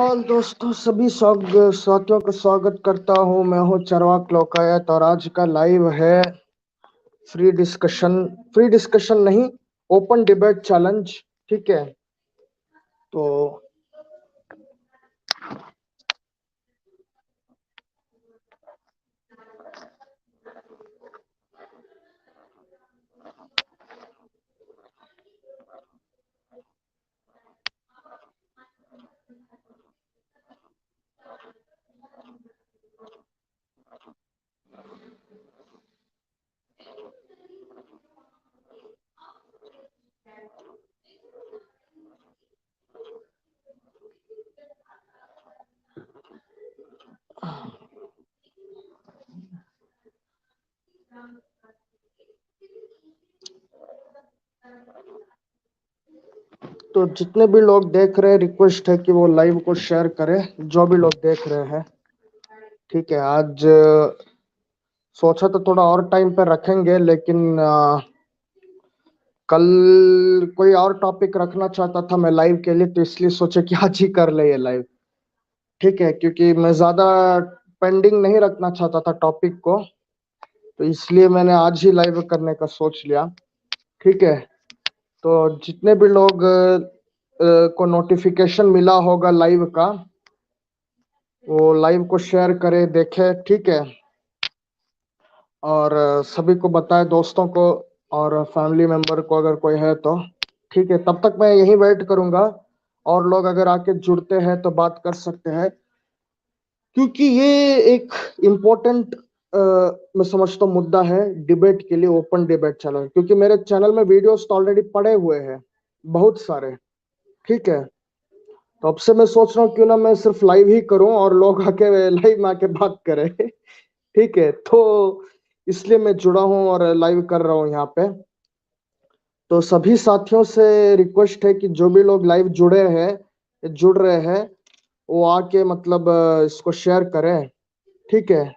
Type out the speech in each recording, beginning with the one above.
और दोस्तों सभी साथियों का स्वागत करता हूं। मैं हूं चरवाक लोकायत और आज का लाइव है फ्री डिस्कशन नहीं, ओपन डिबेट चैलेंज। ठीक है, तो जितने भी लोग देख रहे हैं, रिक्वेस्ट है कि वो लाइव को शेयर करें, जो भी लोग देख रहे हैं। ठीक है, आज सोचा तो थोड़ा और टाइम पे रखेंगे, लेकिन कल कोई और टॉपिक रखना चाहता था मैं लाइव के लिए, तो इसलिए सोचा कि आज ही कर ले ये लाइव। ठीक है, क्योंकि मैं ज्यादा पेंडिंग नहीं रखना चाहता था टॉपिक को, तो इसलिए मैंने आज ही लाइव करने का सोच लिया। ठीक है, तो जितने भी लोग को नोटिफिकेशन मिला होगा लाइव का, वो लाइव को शेयर करे, देखे। ठीक है, और सभी को बताए, दोस्तों को और फैमिली मेंबर को अगर कोई है तो। ठीक है, तब तक मैं यहीं वेट करूंगा, और लोग अगर आके जुड़ते हैं तो बात कर सकते हैं, क्योंकि ये एक इम्पोर्टेंट मैं समझता हूँ मुद्दा है डिबेट के लिए, ओपन डिबेट चैनल। क्योंकि मेरे चैनल में वीडियोस तो ऑलरेडी पड़े हुए हैं बहुत सारे। ठीक है, तो अब से मैं सोच रहा हूँ क्यों ना मैं सिर्फ लाइव ही करूं और लोग आके लाइव में आके बात करें। ठीक है, तो इसलिए मैं जुड़ा हूं और लाइव कर रहा हूं यहाँ पे। तो सभी साथियों से रिक्वेस्ट है कि जो भी लोग लाइव जुड़ रहे हैं, वो आके मतलब इसको शेयर करें। ठीक है,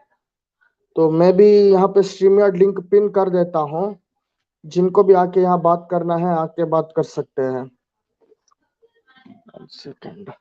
तो मैं भी यहाँ पे स्ट्रीमयार्ड लिंक पिन कर देता हूँ, जिनको भी आके यहाँ बात करना है आके बात कर सकते हैं। सेकंड,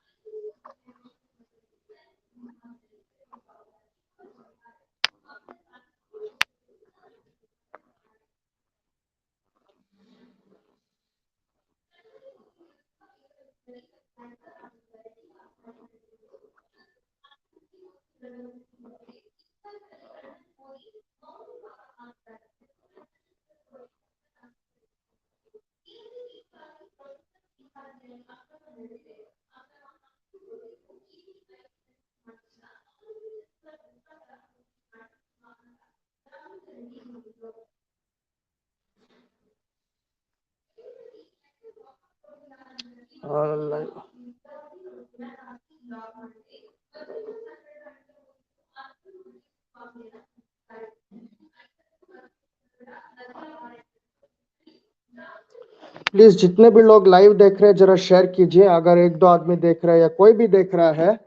प्लीज जितने भी लोग लाइव देख रहे हैं जरा शेयर कीजिए। अगर एक दो आदमी देख रहा है या कोई भी देख रहा है,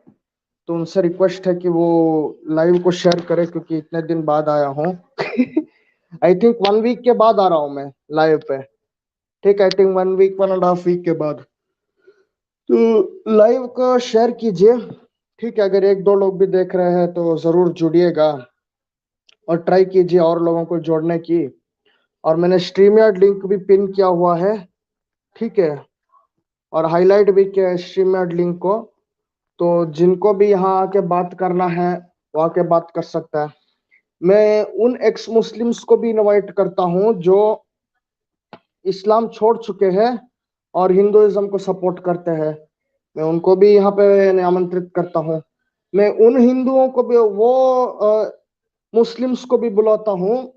तो उनसे रिक्वेस्ट है कि वो लाइव को शेयर करे, क्योंकि इतने दिन बाद आया हूँ। आई थिंक 1 वीक के बाद आ रहा हूँ मैं लाइव पे। ठीक, आई थिंक 1 वीक, 1.5 वीक के बाद। तो लाइव को शेयर कीजिए। ठीक है, अगर एक दो लोग भी देख रहे हैं तो जरूर जुड़िएगा और ट्राई कीजिए और लोगों को जोड़ने की। और मैंने स्ट्रीमयार्ड लिंक भी पिन किया हुआ है। ठीक है, और हाईलाइट भी किया है स्ट्रीमयार्ड लिंक को, तो जिनको भी यहाँ आके बात करना है वो आके बात कर सकता है। मैं उन एक्स मुस्लिम्स को भी इनवाइट करता हूँ जो इस्लाम छोड़ चुके हैं और हिंदुइज्म को सपोर्ट करते हैं। मैं उनको भी यहाँ पे आमंत्रित करता हूँ। मैं उन हिंदुओं को भी, वो मुस्लिम्स को भी बुलाता हूँ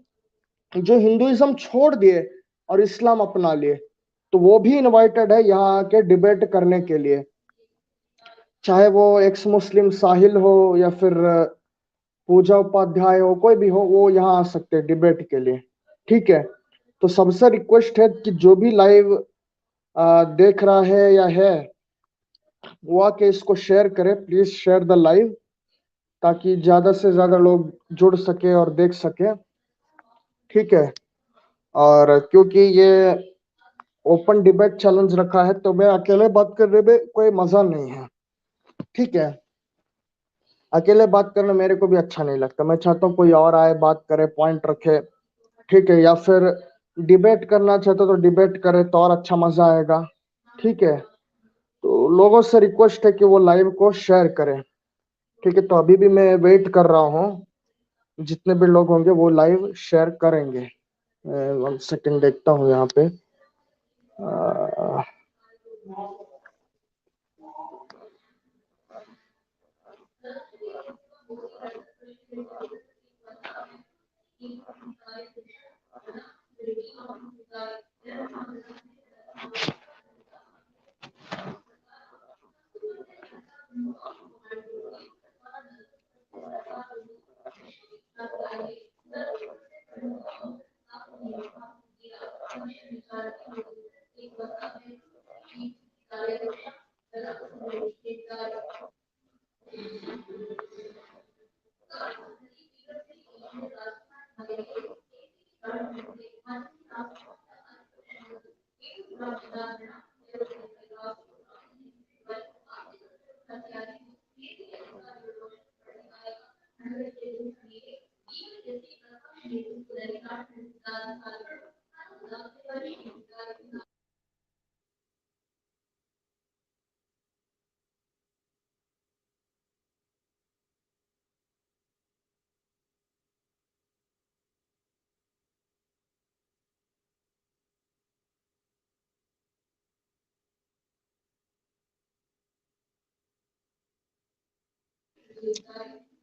जो हिंदुइज्म छोड़ दिए और इस्लाम अपना लिए, तो वो भी इनवाइटेड है यहाँ के डिबेट करने के लिए। चाहे वो एक्स मुस्लिम साहिल हो या फिर पूजा उपाध्याय हो, कोई भी हो, वो यहाँ आ सकते हैं डिबेट के लिए। ठीक है, तो सबसे रिक्वेस्ट है कि जो भी लाइव देख रहा है या है, वो आके इसको शेयर करे। प्लीज शेयर द लाइव, ताकि ज्यादा से ज्यादा लोग जुड़ सके और देख सके। ठीक है, और क्योंकि ये ओपन डिबेट चैलेंज रखा है, तो मैं अकेले बात करने में कोई मजा नहीं है। ठीक है। अकेले बात करना मेरे को भी अच्छा नहीं लगता, मैं चाहता हूँ कोई और आए, बात करे, पॉइंट रखे। ठीक है, या फिर डिबेट करना चाहते हो तो डिबेट करे तो और अच्छा मजा आएगा। ठीक है, तो लोगों से रिक्वेस्ट है कि वो लाइव को शेयर करें। ठीक है, तो अभी भी मैं वेट कर रहा हूँ, जितने भी लोग होंगे वो लाइव शेयर करेंगे। 1 सेकंड देखता हूँ यहाँ पे।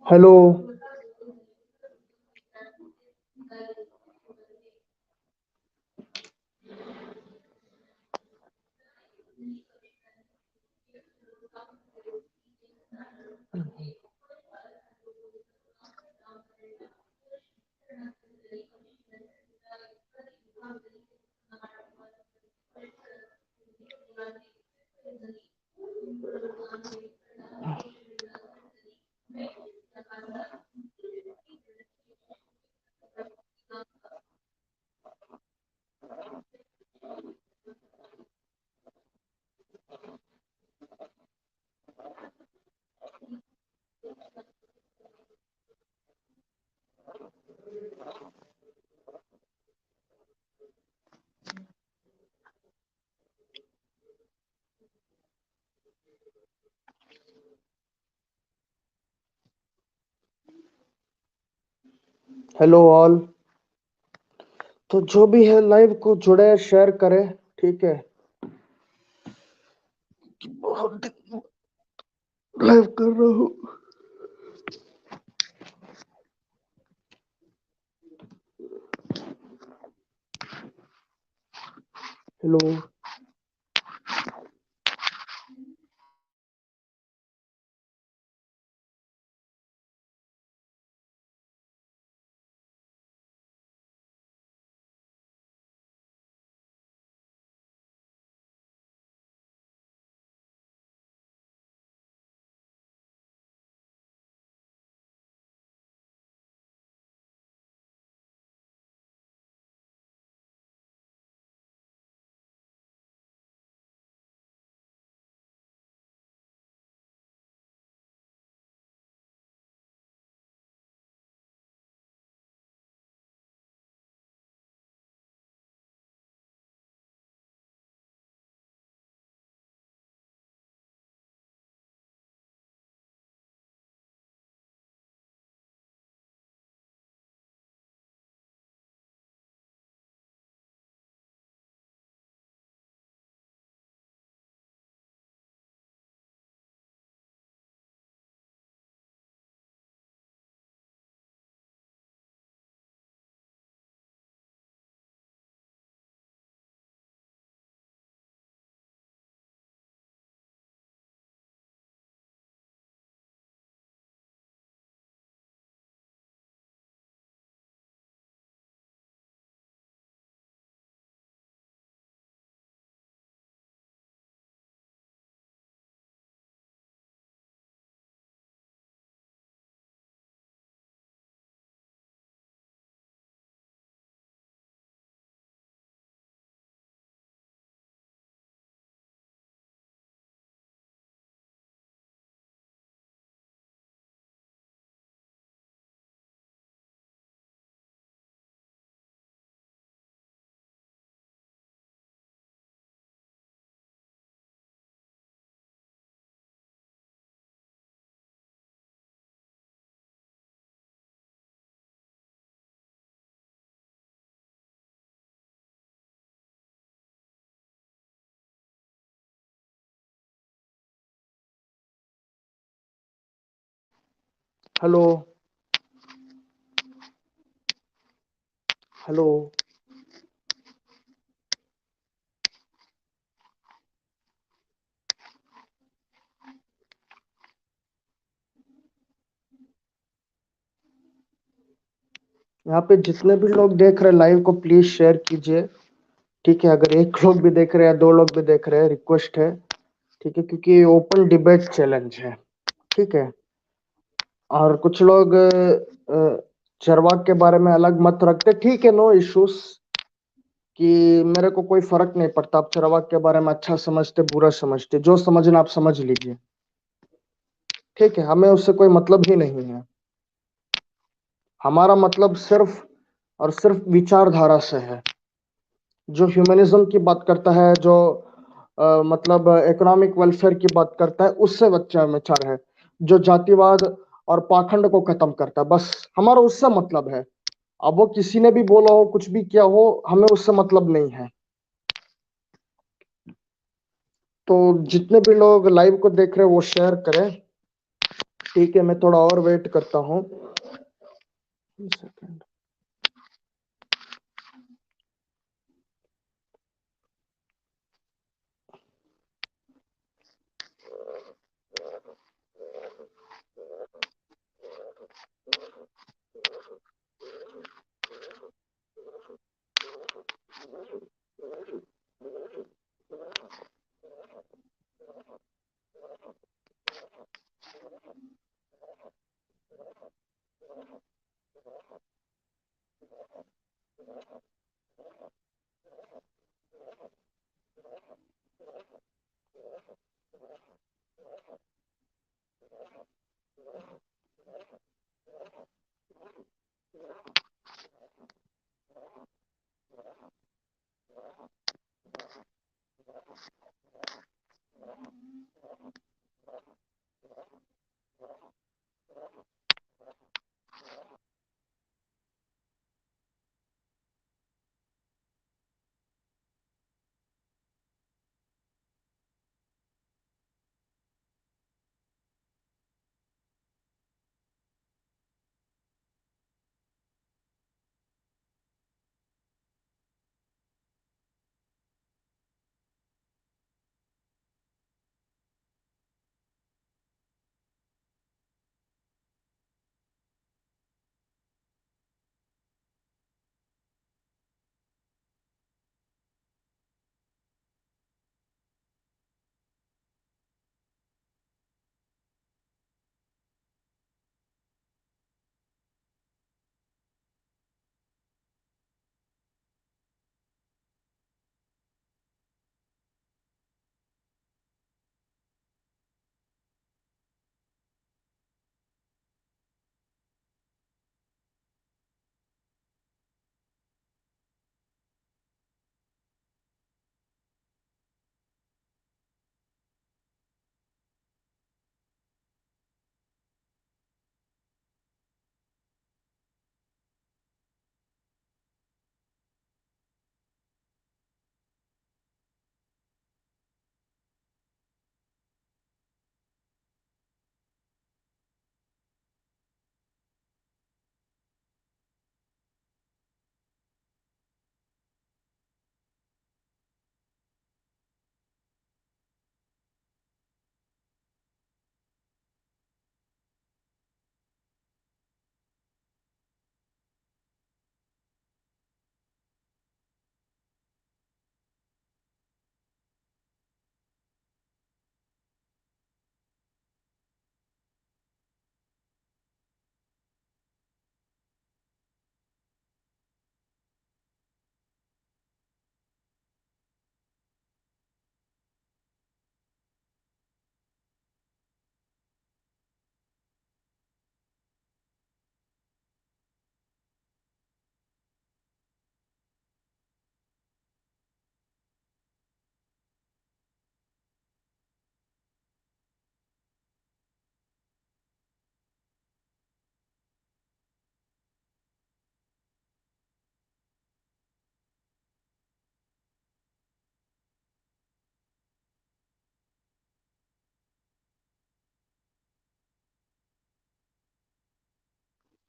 हेलो। Hello all. तो जो भी है लाइव को जुड़े, शेयर करे। ठीक है, लाइव कर रहा हूँ। हेलो। Hello, hello. यहाँ पे जितने भी लोग देख रहे हैं लाइव को प्लीज शेयर कीजिए। ठीक है, अगर एक लोग भी देख रहे हैं या दो लोग भी देख रहे हैं, रिक्वेस्ट है। ठीक है, क्योंकि ये ओपन डिबेट चैलेंज है। ठीक है। और कुछ लोग चरवाक के बारे में अलग मत रखते, ठीक है, नो इश्यूज। कि मेरे को कोई फर्क नहीं पड़ता, आप चरवाक के बारे में अच्छा समझते बुरा समझते, जो समझना आप समझ लीजिए। ठीक है, हमें उससे कोई मतलब ही नहीं है। हमारा मतलब सिर्फ और सिर्फ विचारधारा से है। जो ह्यूमनिज्म की बात करता है, जो मतलब इकोनॉमिक वेलफेयर की बात करता है, उससे बच्चा विचार है। जो जातिवाद और पाखंड को खत्म करता है, बस हमारा उससे मतलब है। अब वो किसी ने भी बोला हो, कुछ भी किया हो, हमें उससे मतलब नहीं है। तो जितने भी लोग लाइव को देख रहे हैं वो शेयर करें। ठीक है, मैं थोड़ा और वेट करता हूँ। सेकंड।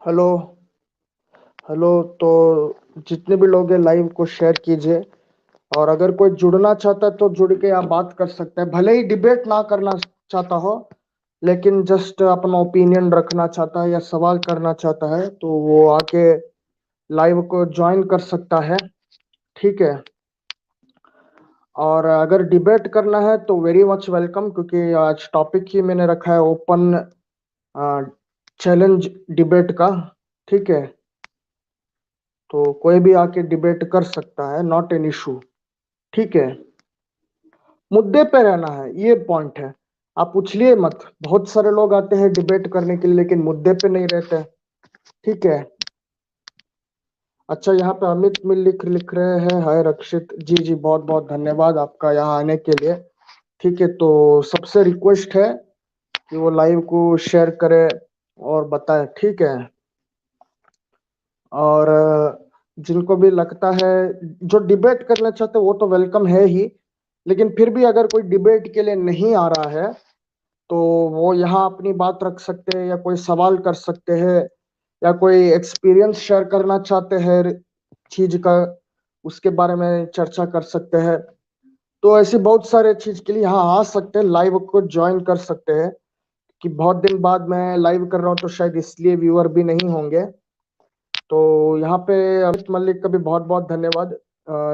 Hello hello. तो जितने भी लोग हैं लाइव को शेयर कीजिए, और अगर कोई जुड़ना चाहता है तो जुड़ के आप बात कर सकते हैं, भले ही डिबेट ना करना चाहता हो, लेकिन जस्ट अपना ओपिनियन रखना चाहता है या सवाल करना चाहता है तो वो आके लाइव को ज्वाइन कर सकता है। ठीक है। और अगर डिबेट करना है तो वेरी मच वेलकम, क्योंकि आज टॉपिक ही मैंने रखा है ओपन चैलेंज डिबेट का। ठीक है। तो कोई भी आके डिबेट कर सकता है, नॉट एन इशू। ठीक है। मुद्दे पे रहना है, ये पॉइंट है। आप उछलिए मत। बहुत सारे लोग आते हैं डिबेट करने के लिए लेकिन मुद्दे पे नहीं रहते। ठीक है। अच्छा, यहाँ पे अमित मिल लिख लिख रहे हैं, हाय रक्षित जी जी, बहुत बहुत धन्यवाद आपका यहाँ आने के लिए। ठीक है। तो सबसे रिक्वेस्ट है कि वो लाइव को शेयर करे और बताए। ठीक है। और जिनको भी लगता है, जो डिबेट करना चाहते हैं वो तो वेलकम है ही, लेकिन फिर भी अगर कोई डिबेट के लिए नहीं आ रहा है तो वो यहाँ अपनी बात रख सकते हैं, या कोई सवाल कर सकते हैं, या कोई एक्सपीरियंस शेयर करना चाहते हैं चीज का, उसके बारे में चर्चा कर सकते हैं। तो ऐसी बहुत सारे चीज के लिए यहाँ आ सकते हैं, लाइव को ज्वाइन कर सकते हैं। कि बहुत दिन बाद मैं लाइव कर रहा हूँ तो शायद इसलिए व्यूअर भी नहीं होंगे। तो यहाँ पे अमित मलिक का भी बहुत बहुत धन्यवाद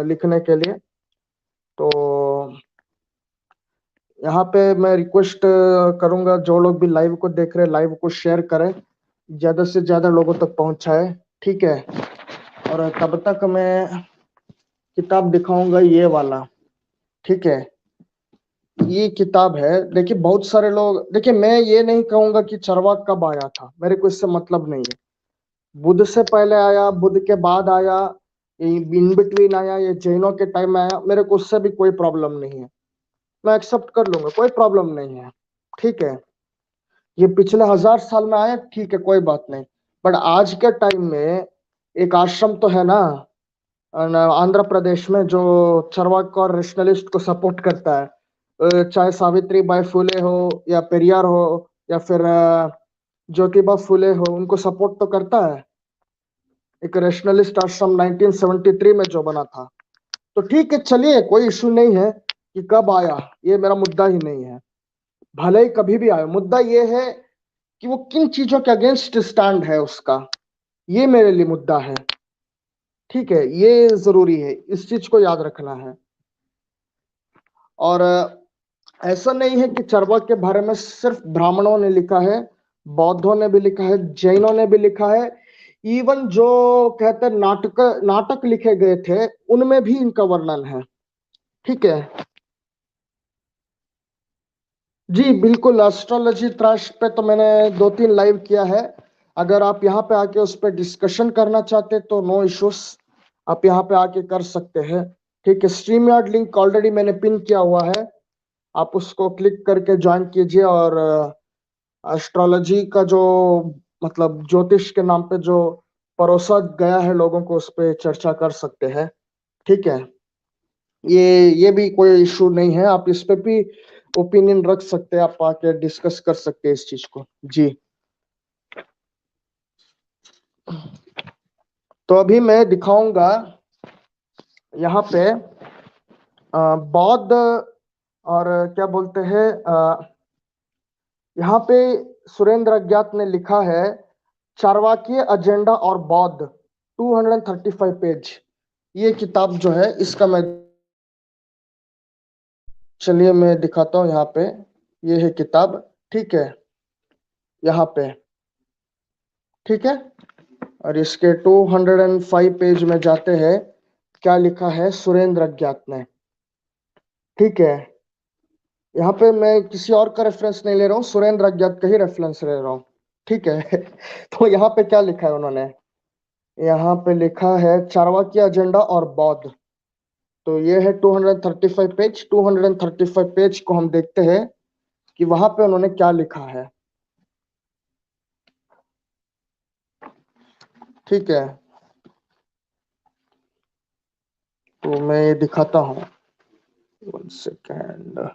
लिखने के लिए। तो यहाँ पे मैं रिक्वेस्ट करूंगा, जो लोग भी लाइव को देख रहे हैं लाइव को शेयर करें, ज्यादा से ज्यादा लोगों तक पहुंचाए। ठीक है। और तब तक मैं किताब दिखाऊंगा, ये वाला। ठीक है। ये किताब है। देखिए बहुत सारे लोग, देखिए मैं ये नहीं कहूंगा कि चरवाक कब आया था, मेरे को इससे मतलब नहीं है। बुद्ध से पहले आया, बुद्ध के बाद आया, इन बिटवीन आया, ये जैनों के टाइम में आया, मेरे को उससे भी कोई प्रॉब्लम नहीं है। मैं एक्सेप्ट कर लूंगा, कोई प्रॉब्लम नहीं है। ठीक है। ये पिछले 1000 साल में आया, ठीक है, कोई बात नहीं। बट आज के टाइम में एक आश्रम तो है ना, आंध्र प्रदेश में, जो चरवाक और रेशनलिस्ट को सपोर्ट करता है। चाहे सावित्री बाई फुले हो, या पेरियार हो, या फिर ज्योतिबा फुले हो, उनको सपोर्ट तो करता है। एक रेशनलिस्ट आश्रम 1973 में जो बना था। तो ठीक है, चलिए, कोई इशू नहीं है कि कब आया, ये मेरा मुद्दा ही नहीं है। भले ही कभी भी आया, मुद्दा ये है कि वो किन चीजों के अगेंस्ट स्टैंड है उसका, ये मेरे लिए मुद्दा है। ठीक है। ये जरूरी है, इस चीज को याद रखना है। और ऐसा नहीं है कि चरवाक के बारे में सिर्फ ब्राह्मणों ने लिखा है, बौद्धों ने भी लिखा है, जैनों ने भी लिखा है। इवन जो कहते हैं नाटक नाटक लिखे गए थे, उनमें भी इनका वर्णन है। ठीक है। जी बिल्कुल, एस्ट्रोलॉजी त्रैश पे तो मैंने 2-3 लाइव किया है। अगर आप यहाँ पे आके उस पर डिस्कशन करना चाहते तो नो इश्यूज, आप यहाँ पे आके कर सकते हैं। ठीक है। स्ट्रीम यार्ड लिंक ऑलरेडी मैंने पिन किया हुआ है, आप उसको क्लिक करके ज्वाइन कीजिए। और एस्ट्रोलॉजी का जो, मतलब ज्योतिष के नाम पे जो परोसा गया है लोगों को, उस पर चर्चा कर सकते हैं। ठीक है। ये भी कोई इशू नहीं है, आप इस पे भी ओपिनियन रख सकते हैं, आप आके डिस्कस कर सकते हैं इस चीज को। जी। तो अभी मैं दिखाऊंगा यहाँ पे बौद्ध, और क्या बोलते हैं, यहाँ पे सुरेंद्र अज्ञात ने लिखा है चारवाकीय एजेंडा और बौद्ध, 235 पेज। ये किताब जो है इसका मैं, चलिए मैं दिखाता हूँ यहाँ पे। ये है किताब। ठीक है। यहाँ पे। ठीक है। और इसके 205 पेज में जाते हैं, क्या लिखा है सुरेंद्र अज्ञात ने। ठीक है। यहाँ पे मैं किसी और का रेफरेंस नहीं ले रहा हूँ, सुरेंद्र अज्ञात का ही रेफरेंस ले रहा हूँ। ठीक है। तो यहाँ पे क्या लिखा है उन्होंने, यहाँ पे लिखा है चारवाकी एजेंडा और बौद्ध। तो ये है 235 पेज। 235 पेज को हम देखते हैं कि वहां पे उन्होंने क्या लिखा है। ठीक है। तो मैं ये दिखाता हूँ, 1 सेकेंड।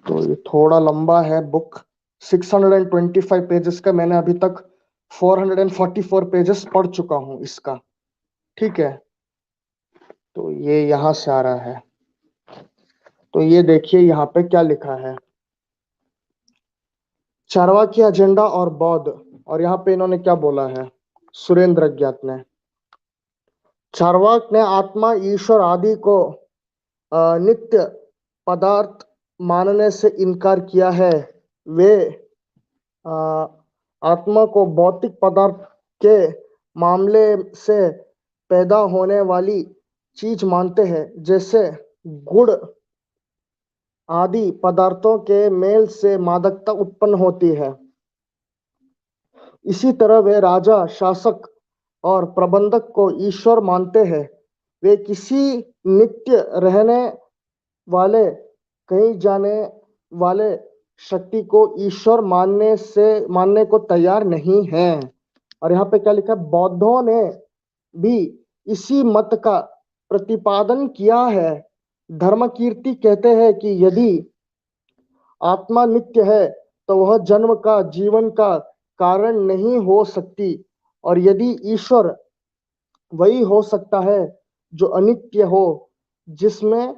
तो ये थोड़ा लंबा है बुक, 625 पेजेस का, मैंने अभी तक 444 पेजेस पढ़ चुका हूं इसका। ठीक है, तो ये यहां से आ रहा है। तो ये देखिए यहाँ पे क्या लिखा है, चारवाकी एजेंडा और बौद्ध। और यहाँ पे इन्होंने क्या बोला है, सुरेंद्र ज्ञात ने, चारवाक ने आत्मा, ईश्वर आदि को नित्य पदार्थ मानने से इनकार किया है। वे आत्मा को भौतिक पदार्थ के मामले से पैदा होने वाली चीज मानते हैं, जैसे गुड़ आदि पदार्थों के मेल से मादकता उत्पन्न होती है। इसी तरह वे राजा, शासक और प्रबंधक को ईश्वर मानते हैं। वे किसी नित्य रहने वाले, कहीं जाने वाले शक्ति को ईश्वर मानने को तैयार नहीं हैं। और यहाँ पे क्या लिखा है, बौद्धों ने भी इसी मत का प्रतिपादन किया है। धर्मकीर्ति कहते हैं कि यदि आत्मा नित्य है तो वह जन्म का, जीवन का कारण नहीं हो सकती, और यदि ईश्वर वही हो सकता है जो अनित्य हो, जिसमें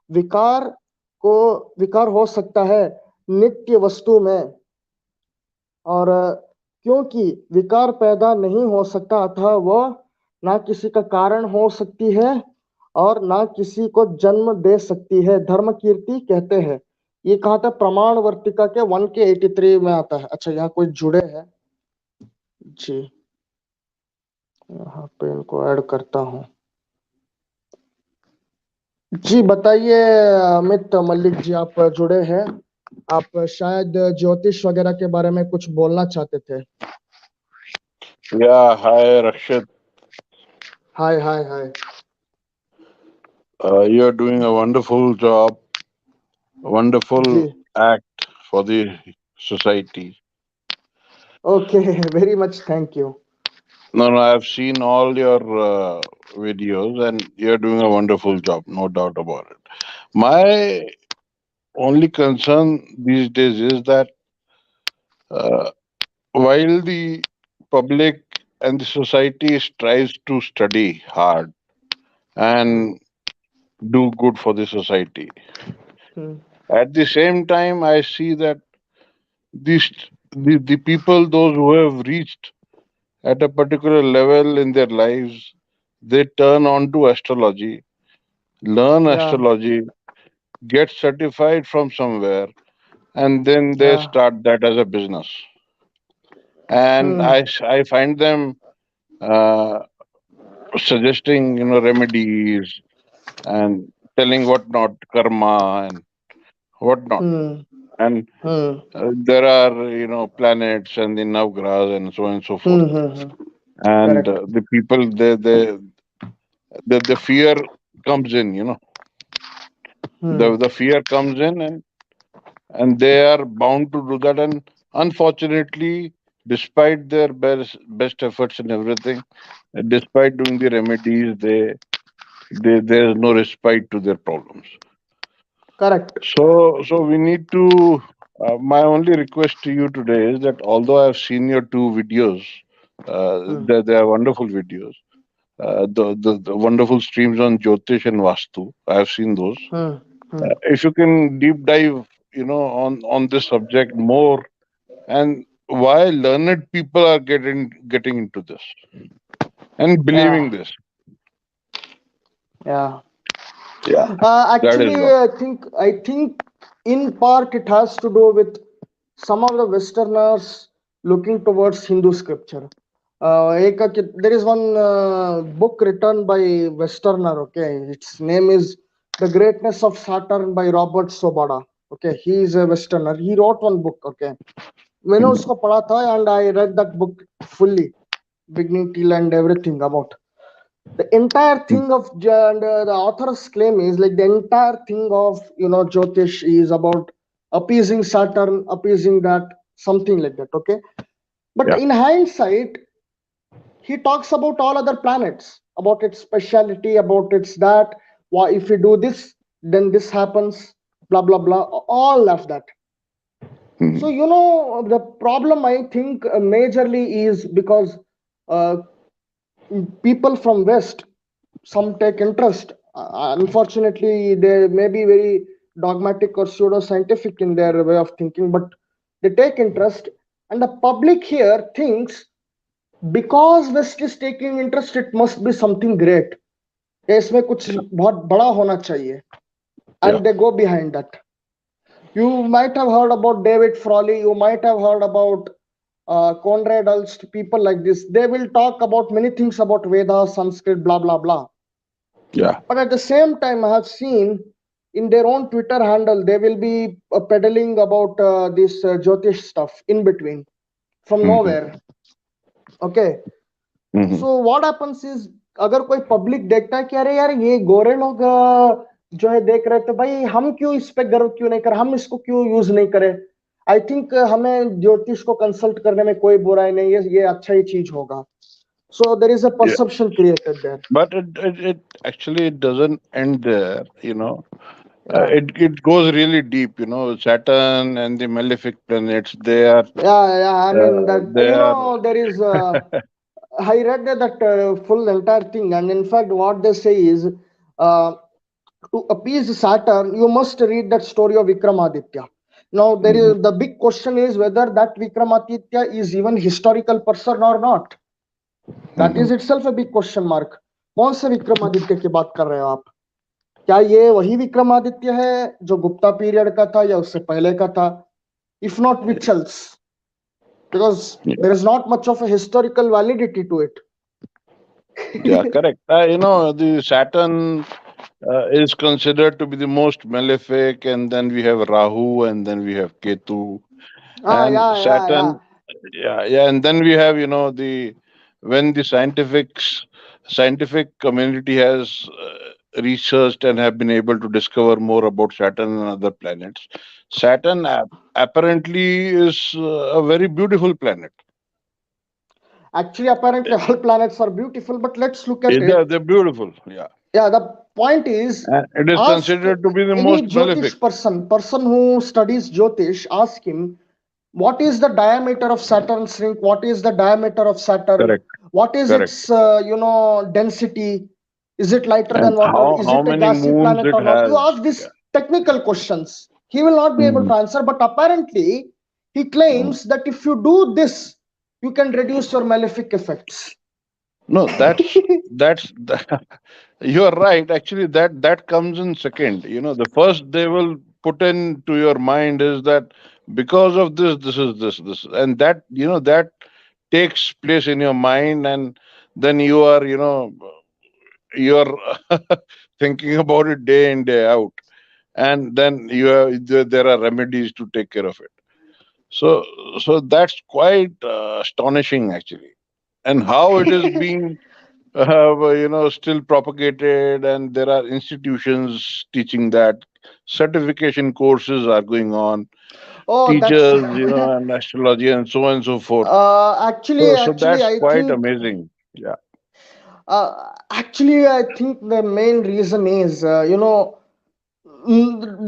विकार विकार हो सकता है नित्य वस्तु में। और क्योंकि विकार पैदा नहीं हो सकता, अतः वह ना किसी का कारण हो सकती है और ना किसी को जन्म दे सकती है, धर्म कीर्ति कहते हैं। ये कहा था प्रमाण वर्तिका के 1 के 83 में आता है। अच्छा, यहाँ कोई जुड़े हैं जी, यहाँ पे इनको ऐड करता हूँ। जी बताइए अमित मलिक जी, आप जुड़े हैं, आप शायद ज्योतिष वगैरह के बारे में कुछ बोलना चाहते थे। Yeah, hi Rakshit. Hi hi hi. You're doing a wonderful job, जी, wonderful act for the society. Okay, very much, thank you. No, no, I've seen all your videos and you're doing a wonderful job, no doubt about it. My only concern these days is that uh, while the public and the society strives to study hard and do good for the society, at the same time, I see that these the people, those who have reached at a particular level in their lives, they turn on to astrology, learn या astrology, get certified from somewhere, and then they या start that as a business. And I find them uh, suggesting remedies and telling what not, karma and what not. And there are planets and the navgrahas and so on and so forth. And correct. the people, the fear comes in, the fear comes in, and they are bound to do that. And unfortunately, despite their best efforts and everything, despite doing the remedies, there's no respite to their problems. Correct. So we need to. My only request to you today is that although I've seen your two videos, they are wonderful videos. The wonderful streams on Jyotish and Vastu. I have seen those. If you can deep dive, on this subject more, and why learned people are getting into this and या believing this. या Yeah, that is actually all. I think in part it has to do with some of the westerners looking towards Hindu scripture. There is one book written by westerner, okay, its name is The Greatness of Saturn by Robert Sobada. Okay, he is a westerner, he wrote one book, okay, मैंने उसको पढ़ा था and I read that book fully, beginning till and everything about the entire thing of and the author's claim is like the entire thing of Jyotish is about appeasing Saturn, appeasing that, something like that, okay. But Yeah. in hindsight, he talks about all other planets, about its speciality, about its that, why if we do this then this happens, blah blah blah, all of that. So, Mhm. the problem I think majorly is because uh, people from West, some take interest. Unfortunately, they may be very dogmatic or pseudo scientific in their way of thinking, but they take interest. And the public here thinks because West is taking interest, it must be something great. या इसमें कुछ Yeah. बहुत बड़ा होना चाहिए. Yeah. And they go behind that. You might have heard about David Frawley. You might have heard about Conrad Ulst, people like this. They will talk about many things about Vedas, Sanskrit, blah, blah, blah. Yeah. But at the same time, I have seen in their own Twitter handle, they will be peddling about this Jyotish stuff in between from Mhm. nowhere. Okay. Mhm. So what happens is, अगर कोई public देखता है कि अरे यार ये गोरे लोग जो है देख रहे, तो भाई हम क्यों इस पे गर्व क्यों नहीं करें, हम इसको क्यों यूज नहीं करें. आई थिंक हमें ज्योतिष को कंसल्ट करने में कोई बुराई नहीं है, ये अच्छा ही चीज होगा. So there is a Yeah. Perception created there. But it actually it doesn't end there. या It goes really deep. Saturn and the malefic planets. They are या I mean that they are. There is I read that full entire thing, and in fact, what they say is, to appease Saturn, you must read that story of Vikramaditya. Now, there Mhm. is the big question is whether that Vikramaditya is even historical person or not. That is Mhm. itself a big question mark. कौन से विक्रमादित्य की बात कर रहे हो आप? क्या ये वही विक्रमादित्य है जो गुप्ता पीरियड का था या उससे पहले का था? If not, which else? Because there Yeah. is not much of a historical validity to Yeah. it. Correct. The Saturn is considered to be the most malefic, and then we have Rahu, and then we have Ketu, Ah, and yeah. Saturn. Yeah, and then we have the when the scientific community has researched and have been able to discover more about Saturn and other planets. Saturn apparently is a very beautiful planet. Actually, apparently, all planets are beautiful, but let's look at They're, it. they're beautiful. Yeah, Yeah, the point is, and it is ask considered to be the any most malefic. Jyotish person who studies Jyotish, ask him what is the diameter of Saturn's ring, what is the diameter of Saturn, Correct, what is correct. its density, is it lighter And than water, how is how it a many gassy moons planet it or not. You has? ask Yeah. these technical questions, he will not be able Mhm. to answer. But apparently, he Mhm. claims that if you do this, you can reduce your malefic effects. No, that's you're right. Actually, that comes in second. The first they will put into your mind is that because of this is this, and that takes place in your mind, and then you're thinking about it day in day out, and then there are remedies to take care of it. So that's quite astonishing, actually, and how it is being still propagated, and there are institutions teaching that, certification courses are going on, Oh, that's teachers, and astrology and so on and so forth. So actually, that's I quite think amazing. Yeah. actually, I think the main reason is, there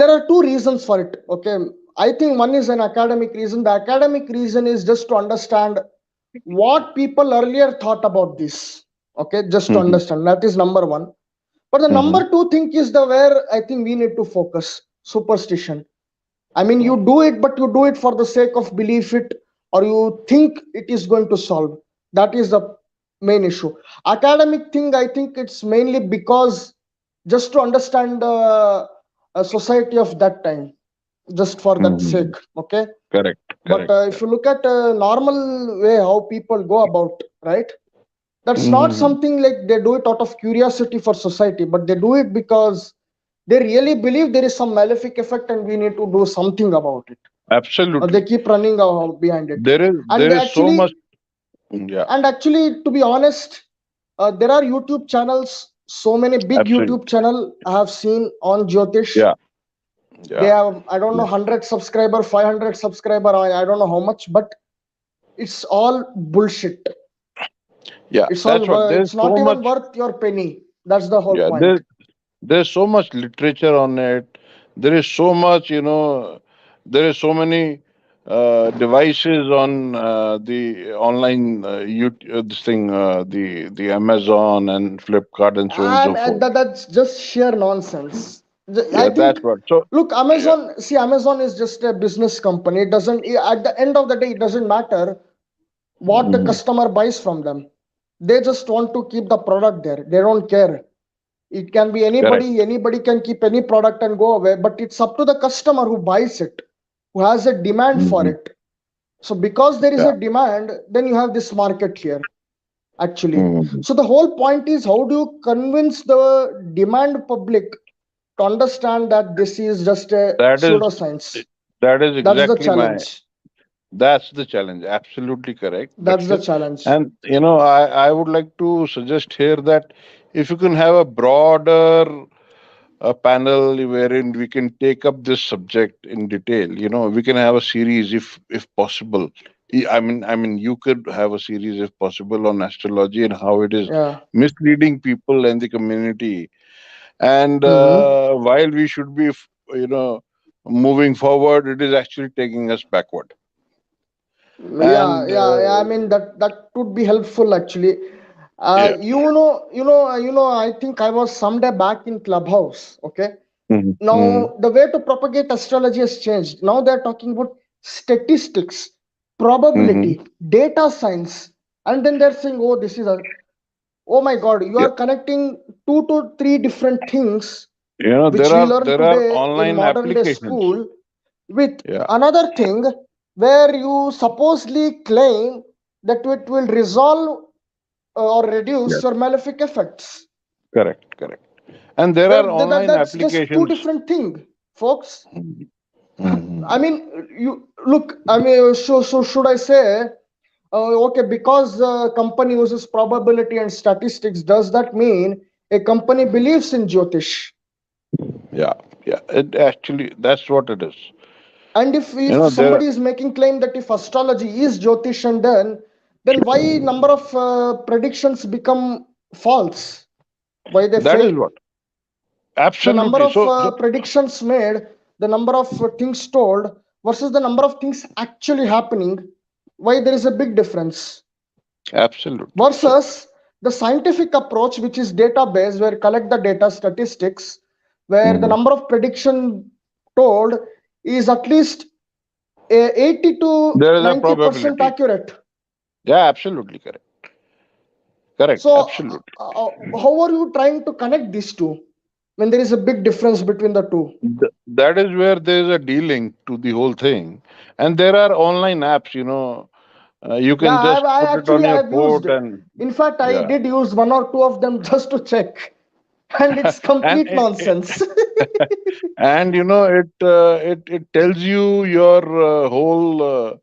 are two reasons for it. Okay, I think one is an academic reason. The academic reason is just to understand what people earlier thought about this. Okay, just to Hmm. understand, that is number one. But the Hmm. number two thing is the where I think we need to focus: superstition. I mean, you do it, but you do it for the sake of belief it, or you think it is going to solve. That is the main issue. Academic thing, I think it's mainly because just to understand the society of that time, just for that Hmm. sake. Okay. Correct, But correct, if you correct. look at a normal way how people go about, right? That's not Hmm. something like they do it out of curiosity for society, but they do it because they really believe there is some malefic effect and we need to do something about it. They Absolutely. keep running behind it. There and is so much. actually Yeah, and actually, to be honest, there are YouTube channels, so many big YouTube absolutely. channel I have seen on Jyotish. Yeah, They yeah, have, I don't know, yeah. 100 subscriber, 500 subscriber, I don't know how much, but it's all bullshit. Yeah, It's all that's what. There's it's not so even much. worth your penny. That's the whole Yeah, point. there's so much literature on it. There is so much. There is so many. devices on the online this thing, the Amazon and Flipkart and so on and so forth. That's just sheer nonsense. I Yeah, think, that's what. So look, yeah. Amazon is just a business company. It doesn't, at the end of the day, it doesn't matter what the Mhm. customer buys from them. They just want to keep the product there. They don't care. It can be Correct. anybody can keep any product and go away, but it's up to the customer who buys it, who has a demand for Mhm. it. So because there is Yeah. a demand, then you have this market here, actually. Mhm. So the whole point is, how do you convince the demand public to understand that this is just a That is pseudoscience? that is That's the exactly my. challenge. That's the challenge. Absolutely correct, That's the Rakshit. challenge. And I would like to suggest here that if you can have a broader panel wherein we can take up this subject in detail, we can have a series if possible. I mean, you could have a series if possible on astrology and how it is Yeah. misleading people and the community. And Hmm. while we should be, moving forward, it is actually taking us backward. Yeah, And yeah. I mean, that would be helpful, actually. yeah. I think I was someday back in Clubhouse. Okay. Mhm, mhm. Now the way to propagate astrology has changed. Now they're talking about statistics, Mhm. probability, data science, and then they're saying, "Oh, this is a oh my God, you Yeah, are connecting two to three different things which there we are learn there are today in online modern day applications. school with Yeah, another thing where you supposedly claim that it will resolve or yeah, reduce your malefic effects. correct, correct. And there are online That's just two applications. different things, folks. Mhm, mhm. I mean, you look. I mean, so should I say, okay, because the company uses probability and statistics, does that mean a company believes in Jyotish? Yeah, yeah. It actually that's what it is. And if There. somebody is making claim that if astrology is Jyotish, and then why number of predictions become false? Why they That is fail? what. The number Absolutely. of So predictions made, the number of things told versus the number of things actually happening, why there is a big difference? absolutely. So Versus the scientific approach, which is database, where you collect the data statistics, where the mhm. number of prediction told is at least 80 to There is a 90% probability. accurate. Yeah, absolutely correct. Correct. So Absolutely. how are you trying to connect these two when there is a big difference between the two? That is where there is a de-link to the whole thing, and there are online apps. You Yeah, can just put it on your I've used. fort and In fact, I yeah. did use one or two of them just to check, and it's and complete nonsense. and it tells you your whole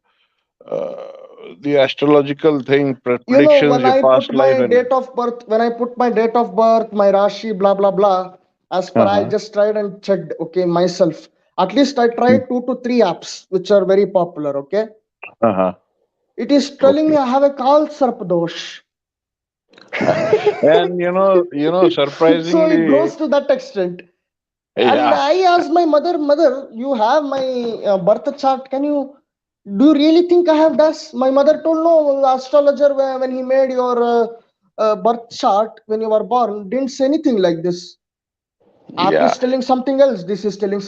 the astrological thing, predictions, When your I past put life, my and date of birth, my rashi, blah blah blah, as per I uh-huh. just tried and checked. Okay, myself. At least I tried two to three apps which are very popular. Okay, Uh-huh. it is telling me Okay. I have a kal sarpadosh. And So it surprisingly, goes to that extent. And yeah, I asked my mother, you have my birth chart. Do you really think I have this? My mother told, no, the astrologer, when he made your birth chart when you were born, didn't say anything like this. App yeah. is telling something else. This is telling.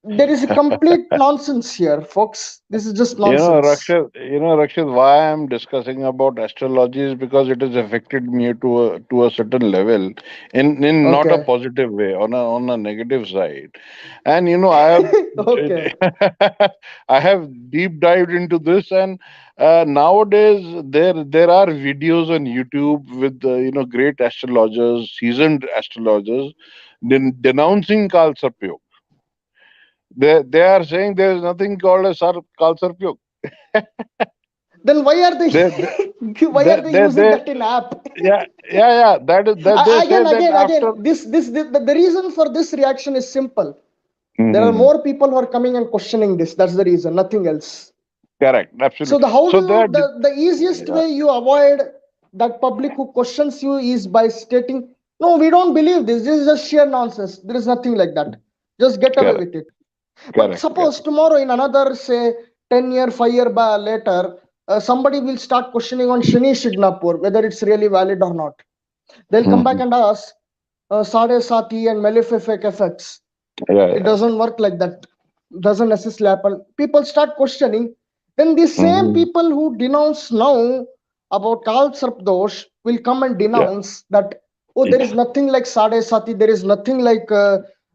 There is a complete nonsense here, folks. This is just nonsense. Rakshit, why I'm discussing about astrology is because it has affected me to a certain level, in not a Okay. positive way, on a negative side. And I have Okay. I have deep dived into this, and nowadays there are videos on YouTube with great astrologers, seasoned astrologers, denouncing Kal Sarpyog. They are saying there is nothing called a Kal Sarpyog. Then why are they They, why are they using they that in app? yeah, yeah, yeah. That is that they say that Again, after. the reason for this reaction is simple. There are Mhm. more people who are coming and questioning this. That's the reason, nothing else. Correct, So absolutely. the how do So you that the easiest yeah, way you avoid that public who questions you is by stating, no, we don't believe this. This is just sheer nonsense. There is nothing like that. Just get away correct, with it. But correct, suppose correct. tomorrow in another, say, 10 year 5 year later, somebody will start questioning on Shani Shignapur whether it's really valid or not. They'll come back Mhm. and ask Sade Sati and Malefic effects. Yeah, It yeah. doesn't work like that. Doesn't necessarily happen. People start questioning. Then the same Mhm. people who denounce now about Kal Sarpdosh will come and Yeah. denounce that, oh, there is nothing like Sade Sati, there is nothing like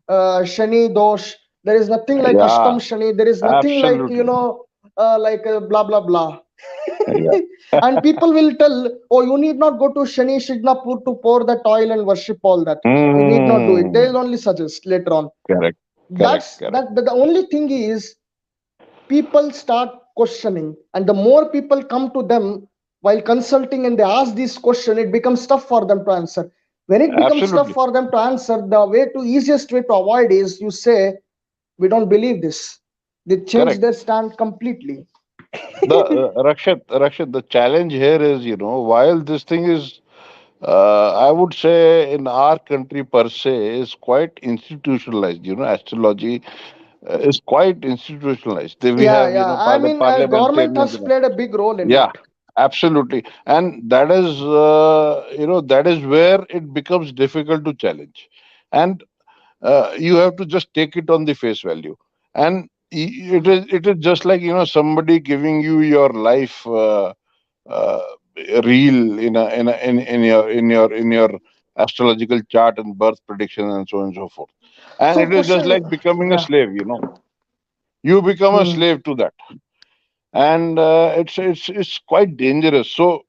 Shani Dosh, there is nothing like Yeah, Ashtam Shani, there is nothing like, absolutely. like blah blah blah. Yeah. And people will tell, oh, you need not go to Shani Shignapur to pour that oil and worship all that. You need not do it. Mm. They'll only suggest later on. Correct, correct, That's correct. that. The only thing is people start questioning, and the more people come to them while consulting and they ask this question, it becomes tough for them to answer. When it becomes tough Absolutely for them to answer, the easiest way to avoid is you say, we don't believe this. They change correct. their stand completely. The Rakshit, the challenge here is, while this thing is, I would say, in our country per se, is quite institutionalized. Astrology is quite institutionalized. We Yeah, have, yeah. I mean, government parliamentarians. has played a big role in Yeah, it. absolutely. And that is where it becomes difficult to challenge. And you have to just take it on the face value. And it is just like, somebody giving you your life uh, reel in your astrological chart and birth prediction and so on and so forth. And So, it is just question, like becoming a yeah. slave. You become a Hmm. slave to that, and it's quite dangerous. So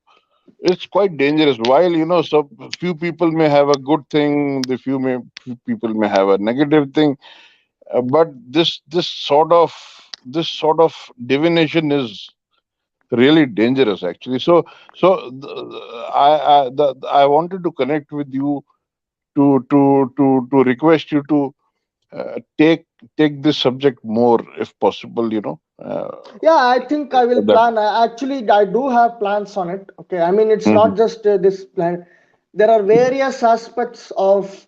it's quite dangerous. While some few people may have a good thing, few people may have a negative thing, but this sort of divination is really dangerous, actually. So I wanted to connect with you to request you to take this subject more, if possible. Yeah, I think I will That. plan. Actually, I do have plans on it. Okay, I mean, it's Mhm. not just this plan. There are various aspects of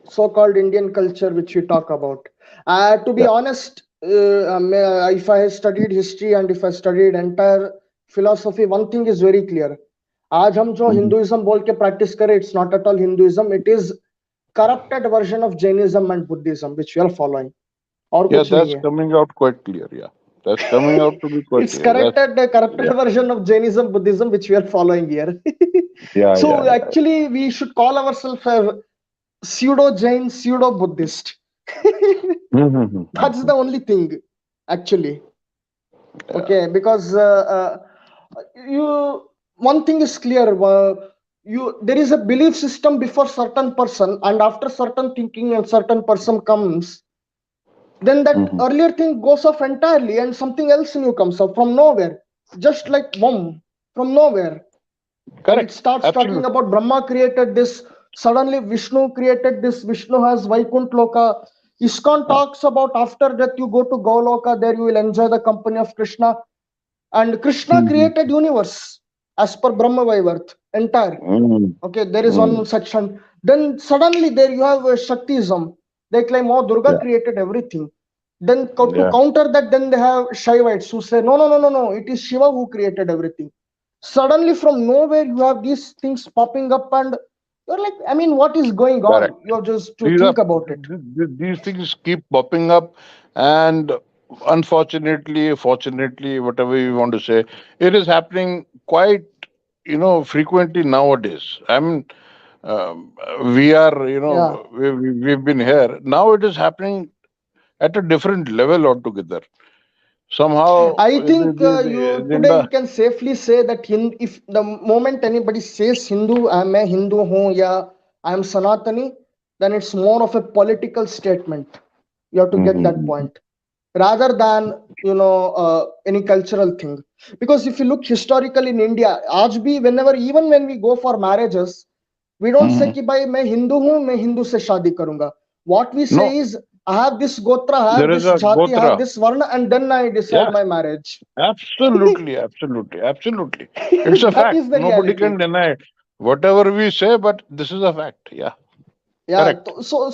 so-called Indian culture which we talk about. To be Yeah. honest, if I studied history and if I studied entire philosophy, one thing is very clear. आज हम जो Mhm. Hinduism बोल के practice करें, it's not at all Hinduism. It is corrupted version of Jainism and Buddhism which we are following. और Yeah, कुछ नहीं that's है. coming out quite clear. Yeah, that's coming out to be quite It's clear. corrupted Yeah, version of Jainism, Buddhism, which we are following here. yeah, yeah, So yeah. actually, we should call ourselves a pseudo Jain, pseudo Buddhist. That's Mhm. the only thing, actually. Yeah, Okay, because you one thing is clear. You there is a belief system before certain person, and after certain thinking and certain person comes, then that Mhm. earlier thing goes off entirely and something else new comes up from nowhere, just like boom, from nowhere. And it correct. starts talking Absolutely. about Brahma created this, suddenly Vishnu created this, Vishnu has Vaikunt Loka. ISKCON Yeah. talks about after death you go to Goloka, there you will enjoy the company of Krishna. And Krishna Mhm. created universe as per Brahma Vaivarth entire. Mhm. Okay, there is one Mhm. section. Then suddenly there you have Shaktism. They claim, oh, Durga Yeah, created everything. Then to yeah. counter that, then they have Shaivites who say, no, no, no, no, no, it is Shiva who created everything. Suddenly from nowhere you have these things popping up, and you're like, I mean, what is going on? Correct. You have just to These are think about it. these things keep popping up, and unfortunately, fortunately, whatever you want to say, it is happening quite frequently nowadays. I mean, um, we are Yeah, we've been here. Now it is happening at a different level altogether. Somehow, I think in today the. you can safely say that if the moment anybody says Hindu, I'm a Hindu, hoon, yeah, I'm Sanatani, then it's more of a political statement. You have to get that Mhm. point rather than any cultural thing. Because if you look historically in India, आज भी whenever even when we go for marriages, we don't say Mhm. कि भाई मैं हिंदू हूँ मैं हिंदू से शादी करूंगा. What we say No, is I have this gotra, I have there is this a jati, I have Gotra. this varna, and then I decide Yeah, my marriage. absolutely, absolutely, absolutely. It's a That fact. is the Nobody reality. can deny it. Whatever we say, but this is a fact. Yeah, Yeah. correct. So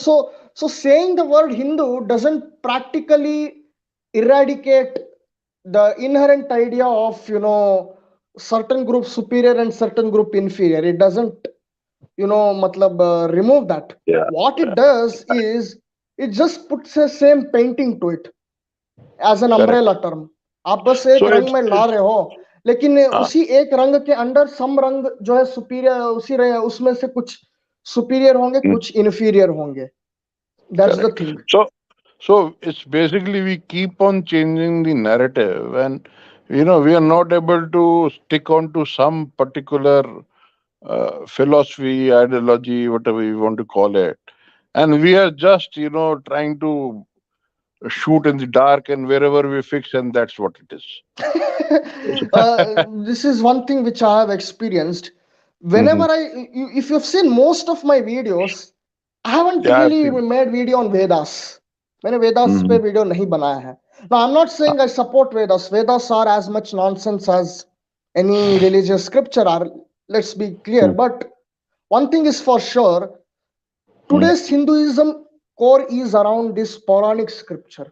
saying the word Hindu doesn't practically eradicate the inherent idea of certain group superior and certain group inferior, it doesn't matlab remove that. Yeah. What it does is it just puts a same painting to it as an Correct. umbrella term. आप बस एक So रंग में ला it's रहे हो, लेकिन uh, उसी एक रंग के अंदर सम रंग जो है सुपीरियर, उसी उसमें से कुछ सुपीरियर होंगे, mm, कुछ इन्फीरियर होंगे. That's the correct. Thing. So it's basically we keep on changing the narrative, and we are not able to stick on to some particular philosophy, ideology, whatever you want to call it, and we are just trying to shoot in the dark, and wherever we fix, and that's what it is. This is one thing which I have experienced. Whenever Hmm. if you've seen most of my videos, I haven't Yeah, I've really seen. made video on Vedas. मैंने Vedas पे Hmm. video नहीं बनाया है. Now I'm not saying I support Vedas. Vedas are as much nonsense as any religious scripture are. Let's be clear. But one thing is for sure, today's Hinduism core is around this Puranic scripture.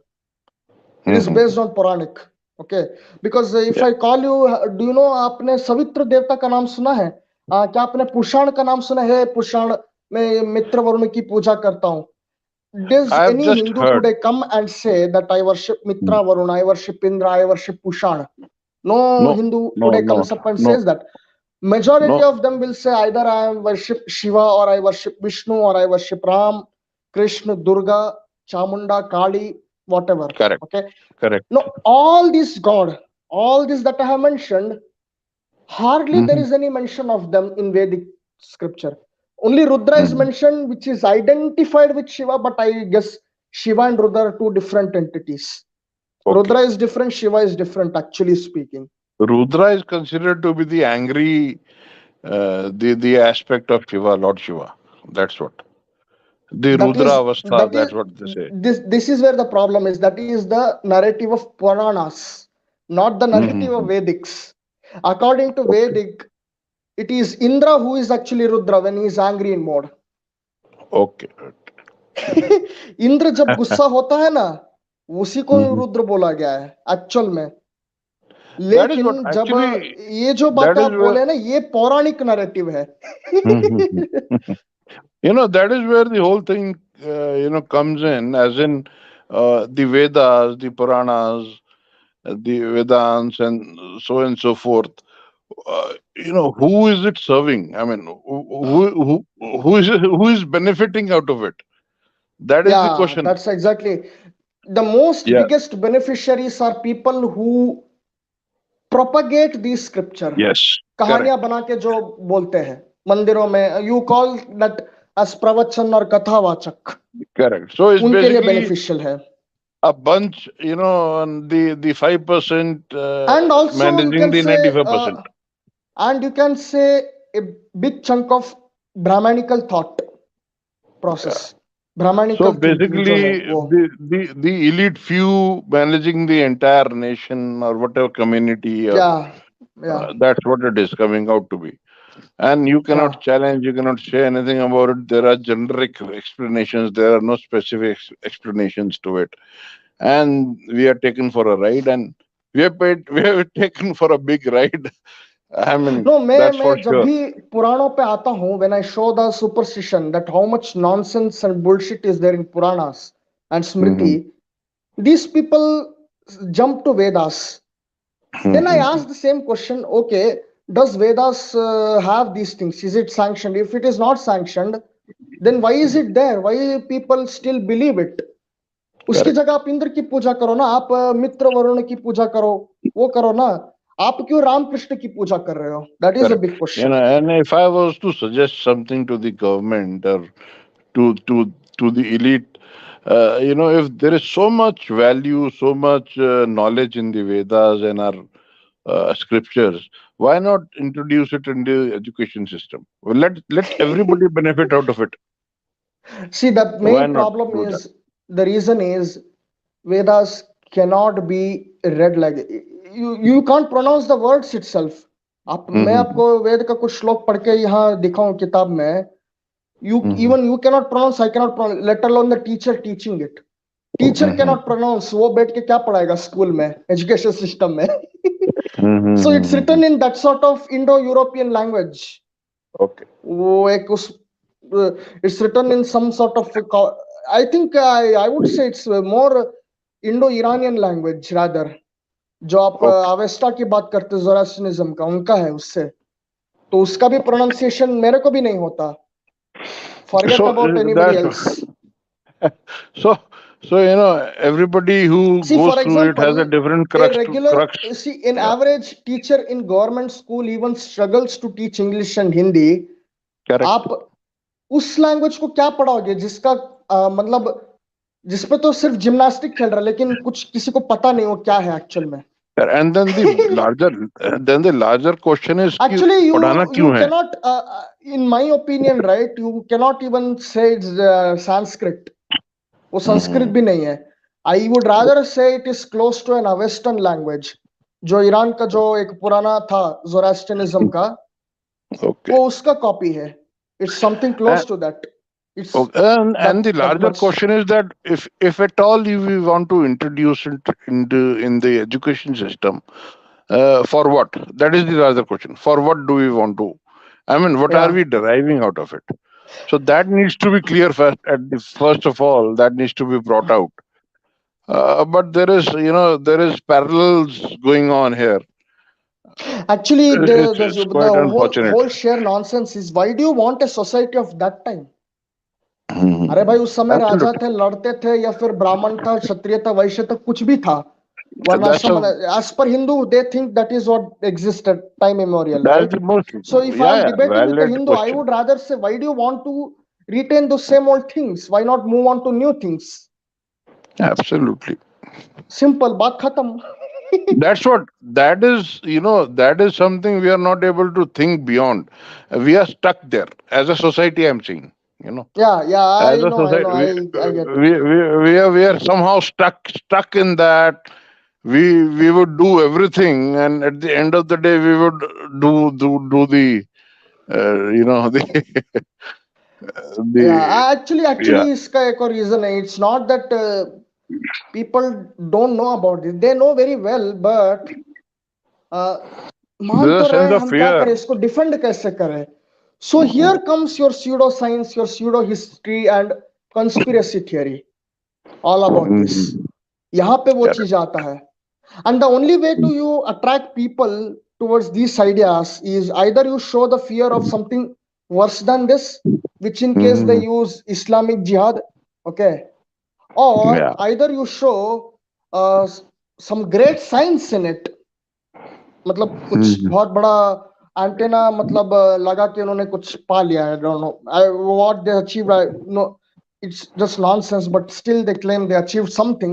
It is Hmm. based on Puranic. Okay, because if Yeah, I call you, do you know, आपने सवित्र देवता का नाम सुना है? क्या आपने पुषाण का नाम सुना है? पुषाण, मैं मित्र वरुण की पूजा करता हूँ. Does I've any just Hindu heard. today come and say that I worship Hmm. Mitra Varuna, I worship Indra, I worship Pushan? No No, Hindu no, today no, comes up and no, says that. Majority no. of them will say either I worship Shiva, or I worship Vishnu, or I worship Ram, Krishna, Durga, Chamunda, Kali, whatever. Correct, Okay. correct. No, all this God, all this that I have mentioned, hardly there Hmm. is any mention of them in Vedic scripture. Only Rudra is Hmm. mentioned, which is identified with Shiva, but I guess Shiva and Rudra are two different entities. Okay. Rudra is different, Shiva is different, actually speaking. Rudra is considered to be the angry, the aspect of Shiva, Lord Shiva. That's what the That Rudra is Avastha. that is That's what they say. this is where the problem is. That is the narrative of Puranas, not the narrative of Hmm. Vedics. According to Okay. Vedic, it is Indra who is actually Rudra when he is angry in mode. Okay. Indra जब गुस्सा होता है ना, उसी को Hmm. Rudra बोला गया है एक्चुअल में. That is लेकिन what जब actually. ये जो That बातें is आप where. बोले ना, ये पौराणिक नैरेटिव है. Hmm. That is where the whole thing, comes in, as in the Vedas, the Puranas, the Vedants, and so and so forth. Who is it serving? I mean, who is benefiting out of it? That is the Yeah, question. that's exactly. The most Yeah. biggest beneficiaries are people who propagate these scripture. Yes. कहानियां Correct. बना के जो बोलते हैं मंदिरों में, you call that as प्रवचन और कथावाचक, Correct. So it's उनके लिए basically beneficial है. a bunch, and the 5% And also you managing can the say 95%. and you can say a big chunk of brahmanical thought Yeah. process, So brahmanical thinking जो है basically, वो. the elite few managing the entire nation or whatever community, or Yeah, yeah, that's what it is coming out to be. And you yeah. cannot challenge, you cannot say anything about it. There are generic explanations, there are no specific explanations to it. And we are taken for a ride, and we are taken for a big ride. I mean, No, that's for मैं जब sure. भी पुराणों पे आता हूँ, when I show the superstition that how much nonsense and bullshit is there in Puranas and Smriti, Hmm. these people jump to Vedas. Then I Hmm. ask the same question, okay, does Vedas have these things? Is it sanctioned? If it is not sanctioned, then why is it there? Why people still believe it? उसकी Correct. जगह आप इंद्र की पूजा करो ना, आप मित्र वरुण की पूजा करो, वो करो ना. आप क्यों रामकृष्ण की पूजा कर रहे हो? That is a Correct. Big question. And if I was to suggest something to the government, or to the elite, if there is so much value, so much knowledge in the Vedas and our scriptures, why not introduce it in the education system? Well, let everybody benefit out of it. See, the Why main not problem do that? is, the reason is Vedas cannot be read like, you can't pronounce the words itself. आप, मैं Hmm. आपको वेद का कुछ श्लोक पढ़ के यहाँ दिखाऊं किताब में, you Hmm. even you cannot pronounce, I cannot pronounce, let alone the teacher teaching it. Teacher Mm-hmm. Cannot pronounce, वो बैठ के क्या पढ़ाएगा स्कूल में, एजुकेशन सिस्टम में? So it's Mm-hmm. Written in that sort of Indo European language. Okay. वो एक उस it's written in some sort of, I think I would say it's more Indo Iranian language rather. जो आप Okay. Avesta की बात करते जोरास्ट्रियनिज्म का, उनका है उससे. तो उसका भी प्रोनाउंसिएशन मेरे को भी नहीं होता. Forget So about anybody that's else. so everybody who See, goes for through it has a example, different a crux to regular, crux. see, an Yeah, average teacher in government school even struggles to teach English and Hindi. correct. आप उस language को क्या पढ़ाओगे जिसका मतलब जिसपे तो सिर्फ gymnastic खेल रहा है, लेकिन कुछ किसी को पता नहीं वो क्या है एक्चुअल में. And then the larger question is कि Actually, पढ़ाना you क्यों है? cannot, in my opinion, right? You cannot even say it's Sanskrit. वो संस्कृत Mhm. भी नहीं है. I would rather say it is close to an Western language. जो Iran का जो एक पुराना था जोरास्ट्रियनिज्म का, Okay. वो उसका कॉपी है. It's something close And, to that. It's okay. And the that larger much. question is that if at all you we want to introduce it in the education system, for what? That is the larger question. For what do we want to? I mean, what are Yeah. we deriving out of it? So that needs to be clear first. First of all, that needs to be brought out. But there is parallels going on here. Actually, It's the quite unfortunate. whole sheer nonsense is, why do you want a society of that time? अरे भाई, Mhm. उस समय राजा Absolutely. थे, लड़ते थे, या फिर ब्राह्मण था, क्षत्रिय था, वैश्य था, कुछ भी था. That's वर्णाश्रम, a as per Hindu, they think that is what existed time immemorial, that's right? the most So if yeah, I'm yeah, debating with a valid Hindu, I question. would rather say, why do you want to retain those same old things? Why not move on to new things? Absolutely. Simple, baat khatam. That's what that is something we are not able to think beyond. We are stuck there as a society. I'm saying, Yeah, as a I society, know, I get it. we are somehow stuck in that. We would do everything, and at the end of the day, we would do the the the Yeah, yeah. actually, इसका एक और reason है. It's not that people don't know about it. They know very well, but मान There's तो a रहे, sense of हम क्या fear. करें, इसको डिफेंड कैसे करें? So here Mhm. comes your pseudo science, your pseudo history and conspiracy theory, all about this. Mhm. यहाँ पे वो Correct. चीज आता है. And the only way to you attract people towards these ideas is either you show the fear of something worse than this, which in case they Mhm. use Islamic jihad, okay, or Yeah. either you show some great science in it. मतलब कुछ Mhm. बहुत बड़ा antenna, मतलब लगा के उन्होंने कुछ पा लिया है. Don't know what they achieve, no, it's just nonsense, but still they claim they achieved something,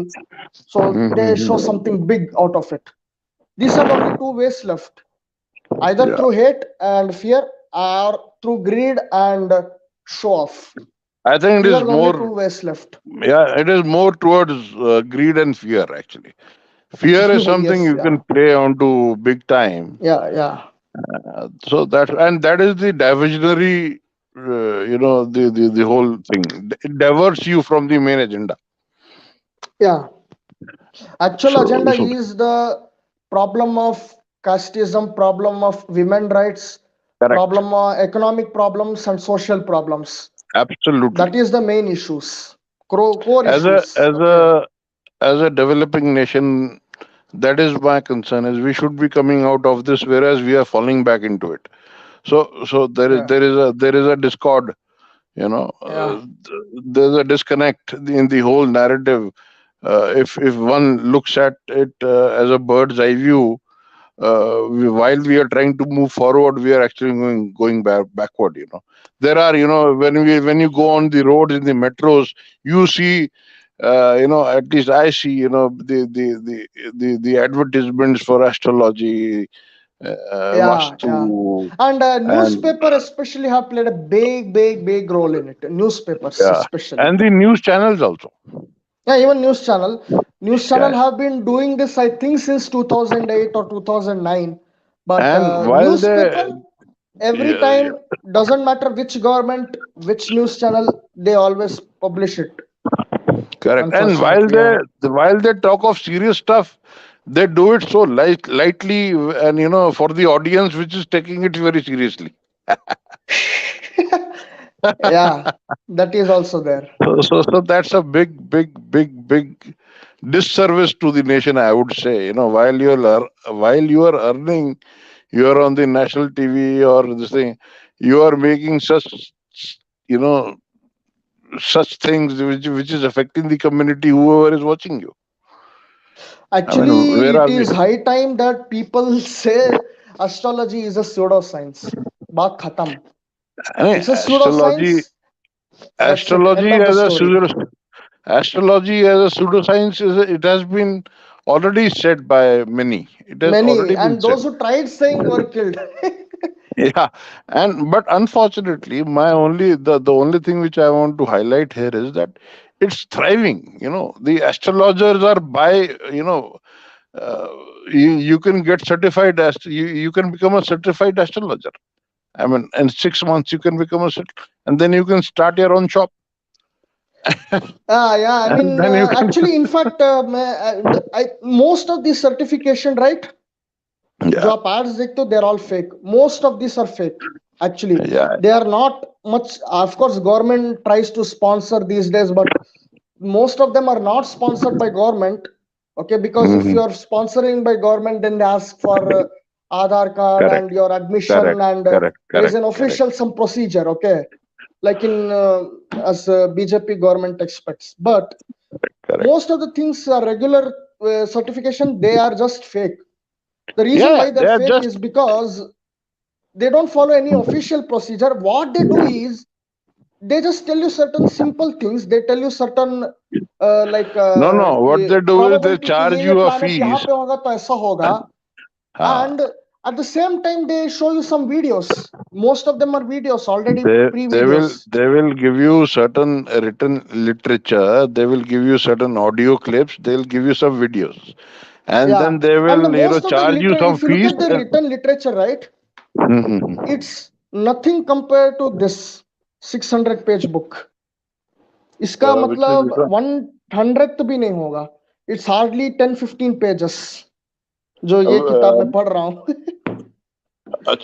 so they show Mhm. something big out of it. These are the only two ways left, either Yeah. through hate and fear, or through greed and show off. I think it These is are the only two more. ways left. Yeah, it is more towards greed and fear. Actually, fear is something Yes, you yeah, can play onto big time. yeah. So that is the diversionary. The whole thing. It diverts you from the main agenda. Yeah, actual So agenda so is the problem of casteism, problem of women rights, correct. problem, economic problems and social problems. That Absolutely. is the main issues, core As a issues. as Okay. a as a developing nation, that is my concern. Is we should be coming out of this, whereas we are falling back into it. So Yeah, there is a discord. yeah, There's a disconnect in the whole narrative. If one looks at it as a bird's eye view, while we are trying to move forward, we are actually going backward. There are when you go on the roads in the metros, you see. At least I see. The advertisements for astrology, yeah. vastu, And and newspaper especially have played a big role in it. Newspapers yeah, especially. and the news channels also. Yeah, even news channel Yeah, have been doing this, I think, since 2008 or 2009. But and while they newspaper, every yeah, time, doesn't matter which government, which news channel, they always publish it. Correct. And unfortunately. Yeah. while they talk of serious stuff, they do it so lightly, and for the audience which is taking it very seriously. Yeah, that is also there. So that's a big disservice to the nation, I would say. While you are earning, you are on the national TV or this thing, you are making you know such things which is affecting the community, whoever is watching you. I mean, Actually, where it are we? is high time that people say astrology is a pseudoscience. Baat khatam. I mean, It's a pseudoscience. That's it. End astrology of the as a story. astrology as a pseudoscience it has been already said by many. It has Many already been and said. those who tried saying were killed. Yeah, and but unfortunately, the only thing which I want to highlight here is that it's thriving. The astrologers are by uh, you can get certified as you can become a certified astrologer. I mean, in 6 months you can become and then you can start your own shop, Ah, yeah. I and mean, then you can. actually, in fact, most of the certification, right? जो Yeah, आप ads देखते हो, they're all fake. Most of these are fake. Actually, yeah. they are not much. Of course, government tries to sponsor these days, but most of them are not sponsored by government. Okay, because if Hmm. you are sponsoring by government, then they ask for Aadhaar card Correct, and your admission, correct, and correct, there is correct, an correct, official some procedure. Okay, like in as BJP government expects, but correct. most of the things are regular certification. They are just fake. The reason Yeah, why they they're are fake just is because they don't follow any official procedure. What they do is they just tell you certain simple things. They tell you certain like no, no. What they do is they probability कि charge ये you a planet यहाँ fees. पे होगा तो ऐसा होगा, Uh, and at the same time they show you some videos. Most of them are videos, already they pre-videos. will give you certain written literature. They will give you certain audio clips. They'll give you some videos, and Yeah, then they and the will most of the charge you some if you look fees. at the written literature, right, Mhm. it's nothing compared to this 600-page book. इसका Which is मतलब 100th भी नहीं होगा. It's hardly 10-15 pages जो ये किताब uh, में पढ़ रहा हूँ.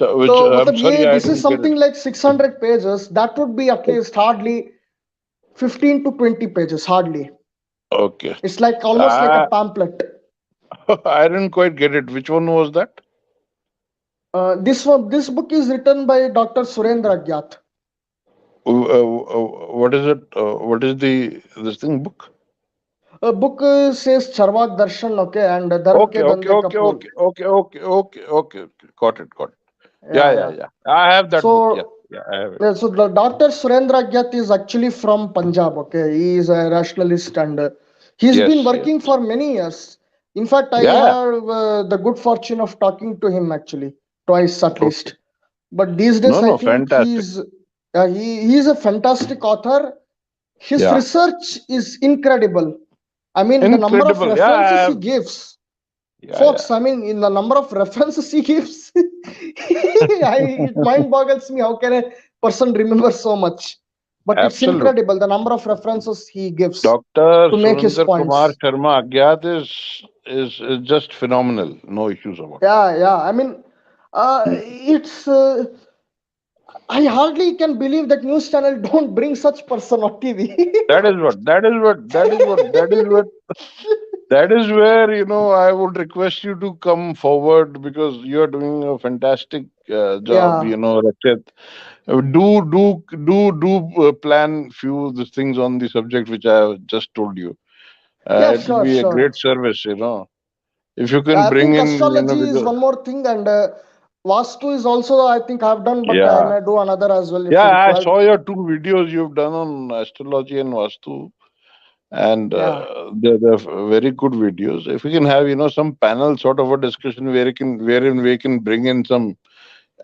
तो which I'm मतलब sorry ये I this is didn't get it. something like 600 pages. That would be at least hardly 15 to 20 pages, hardly. Okay, It's like almost like a I pamphlet. I didn't quite get it. Which one was that? This book is written by Dr. Surendra Gyat. What is it? What is the this thing book? A book says Charvak Darshan, okay, and Dharma Okay, ke okay, Dande okay, Kapool. okay, okay, okay, okay, okay, okay. Got it, got it. Yeah, Yeah, yeah, yeah. yeah. I have that book. Yeah, So, yeah, I have it. yeah, so the Dr. Surendra Gyat is actually from Punjab, okay. He is a rationalist and he's been Yes, yes. working for many years. In fact, I Yeah. have the good fortune of talking to him actually twice at Okay. least. But these days, No, I no, think fantastic. he's a fantastic author. His Yeah. research is incredible. I mean, the number of Incredible. Yeah, I references he have. gives, Yeah, yeah. folks. I mean, in the number of references he gives, it mind boggles me. How can a person remember so much? But it's Absolutely. incredible the number of references he gives Dr. to make his Surinder Kumar points. Sharma Agyat is just phenomenal. No issues about it. Yeah, yeah. I mean, it's. I hardly can believe that news channel don't bring such person on TV. That is what. That is what. That is what. That is what. That is where I would request you to come forward because you are doing a fantastic job. Yeah, Rakshit. Do plan few these things on the subject which I have just told you. yeah, It will sure, be a sure. great service. If you Yeah, can I bring think in, astrology is because one more thing, and Vastu is also I think I've done, but I yeah, may do another as well if yeah, you I require. saw your two videos you've done on astrology and Vastu, and Yeah, they're very good videos. If we can have some panel sort of a discussion wherein we can bring in some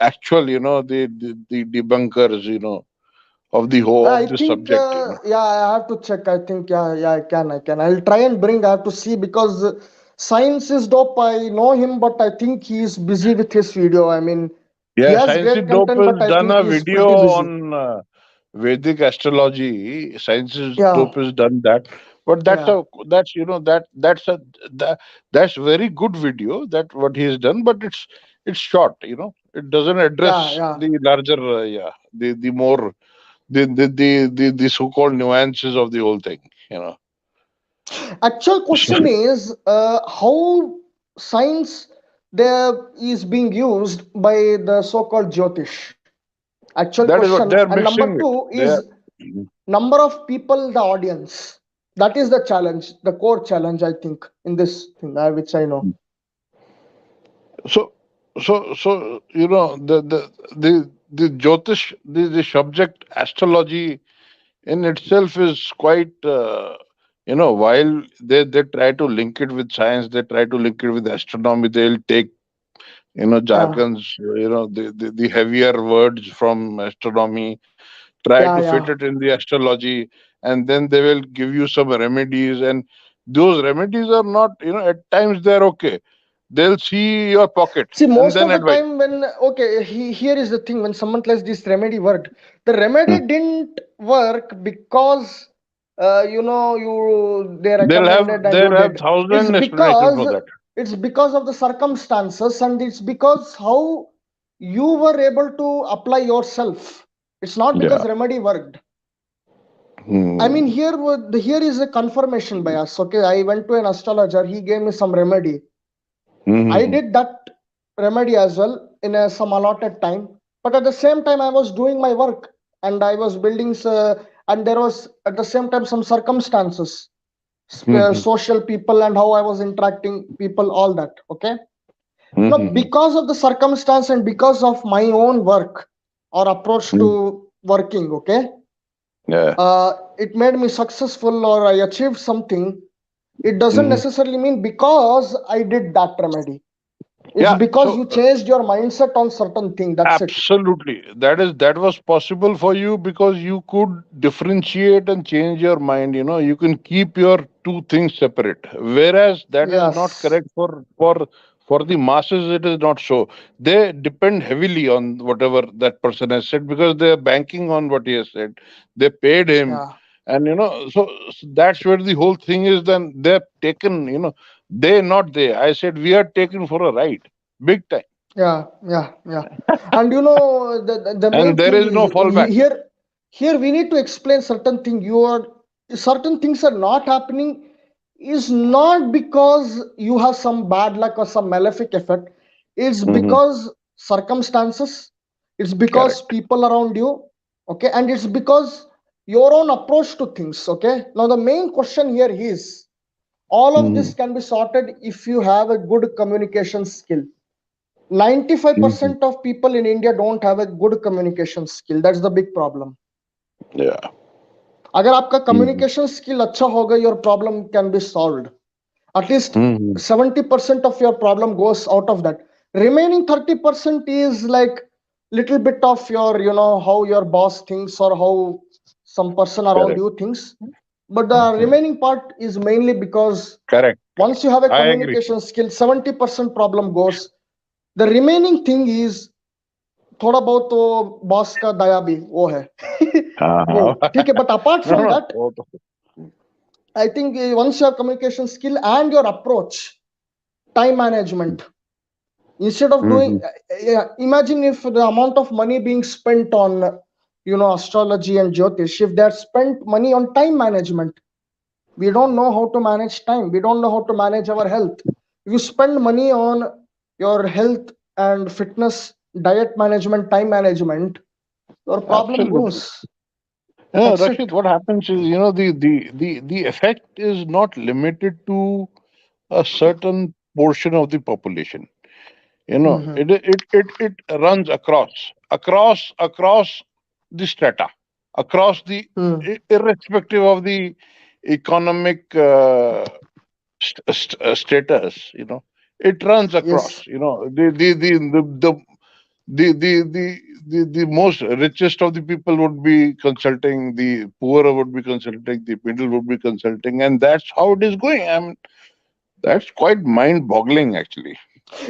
actual the debunkers of the whole I of this think subject. yeah, I have to check. I think yeah, yeah, I can. I'll try and bring. I have to see because science is dope. I know him, but I think he's busy with his video. I mean, he Yeah, has Sciencey great Dope content, has but I done think a he's video pretty busy. on Vedic astrology. Sciencey Yeah. Dope has done that. But that's Yeah, a that's you know that's a that, that's very good video that what he has done, but it's short. It doesn't yeah, address yeah. the larger, the more the so-called nuances of the whole thing. Actual question is how science there is being used by the so-called Jyotish. Actual That is question. what they're And number mixing it. two They is are. number of people, the audience. That is the challenge, the core challenge, I think, in this thing, which I know. So, the Jyotish, the subject astrology in itself is quite, while they try to link it with science, they try to link it with astronomy. They'll take Yeah, jargons, the heavier words from astronomy, try to yeah, fit yeah. it in the astrology, and then they will give you some remedies, and those remedies are not, at times they're okay. They'll see your pocket See, and most then of the advise. time when, okay, here is the thing, when someone tells this remedy word, the Hmm. remedy didn't work because, they They'll have recommended and you they'll have did. It's thousand explanations because for that. it's because of the circumstances and it's because how you were able to apply yourself. It's not because Yeah. remedy worked. I mean, Hmm. here is a confirmation bias. Okay, I went to an astrologer. He gave me some remedy. I Hmm. did that remedy as well in some allotted time. But at the same time, I was doing my work and I was building, and there was at the same time some circumstances, Hmm. social people, and how I was interacting people, all that. Okay. Now, Hmm. because of the circumstance and because of my own work or approach Hmm. to working, okay, Yeah. it made me successful or I achieved something. It doesn't Hmm. necessarily mean because I did that remedy. It's Yeah. because So you changed your mindset on certain thing. That's it. absolutely. That was possible for you because you could differentiate and change your mind. You can keep your two things separate. Whereas that is not Yes. correct for the masses. It is not so. They depend heavily on whatever that person has said because they are banking on what he has said. They paid him, Yeah. and so that's where the whole thing is. Then they're taken. They not they. I said we are taken for a ride, big time, Yeah. Yeah. Yeah. And the and main there thing is no is fallback. here we need to explain certain thing. Certain things are not happening is not because you have some bad luck or some malefic effect. It's Hmm. because circumstances. It's because Correct. people around you. Okay, and it's because your own approach to things. Okay. Now the main question here is all of Hmm. this can be sorted if you have a good communication skill. Hmm. 95% of people in India don't have a good communication skill. That's the big problem. Yeah. अगर आपका Hmm. communication skill अच्छा होगा, your problem can be solved. At least Hmm. 70% of your problem goes out of that. Remaining 30% is like little bit of your, how your boss thinks or how some person around Correct. you thinks. But the Hmm. remaining part is mainly because Correct. once Correct. you have a I agree. communication skill, 70% problem goes. The remaining thing is थोड़ा बहुत तो boss का दया भी वो है वो Uh-huh. ठीक है but apart No, from no. That I think once you have communication skill and your approach, time management, instead of doing Hmm. imagine if the amount of money being spent on astrology and jyotish, if they had spent money on time management. We don't know how to manage time, we don't know how to manage our health. If you spend money on your health and fitness, diet management, time management, your problem goes. Absolutely. Yeah, That's Rashid, it. what happens is, the effect is not limited to a certain portion of the population. Hmm. It runs across the strata, across the Hmm. irrespective of the economic status. It runs Yes. across. The most richest of the people would be consulting, the poorer would be consulting, the middle would be consulting, and that's how it is going. I mean, that's quite mind-boggling, actually.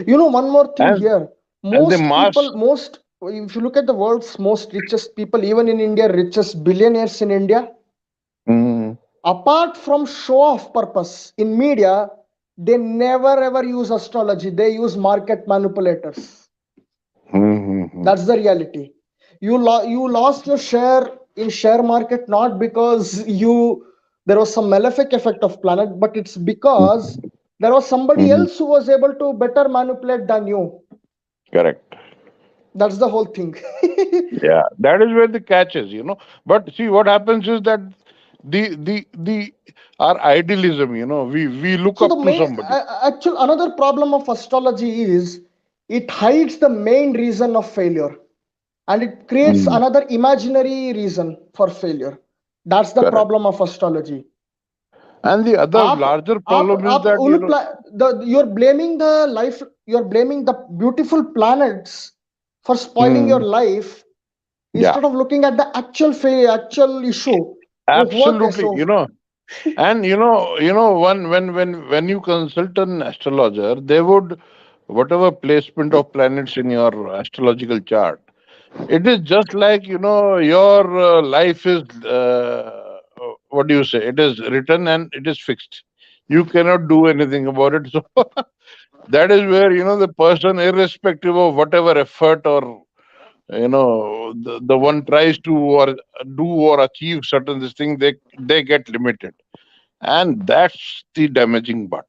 One more thing And here. and the Most mass. people, if you look at the world's most richest people, even in India, richest billionaires in India, Mm, apart from show off purpose in media, they never ever use astrology. They use market manipulators. That's the reality. You lost your share in share market not because there was some malefic effect of planet, but it's because there was somebody else who was able to better manipulate than you. Correct. That's the whole thing. Yeah, that is where the catch is, you know. But see, what happens is that the our idealism, you know, we look So the up to main somebody. actual another problem of astrology is it hides the main reason of failure, and it creates Mm, another imaginary reason for failure. That's the correct. problem of astrology. And the other आप larger आप problem is आप that, you उन know, you're blaming the life, you're blaming the beautiful planets for spoiling your mm, life yeah, instead of looking at the actual failure, actual issue. वो हुआ कैसे absolutely, हो? you know. And when you consult an astrologer, they would, whatever placement of planets in your astrological chart, it is just like, you know, your life is what do you say? It is written and it is fixed. You cannot do anything about it. So that is where, you know, the person, irrespective of whatever effort or, you know, the one tries to or do or achieve certain this thing, they get limited, and that's the damaging part.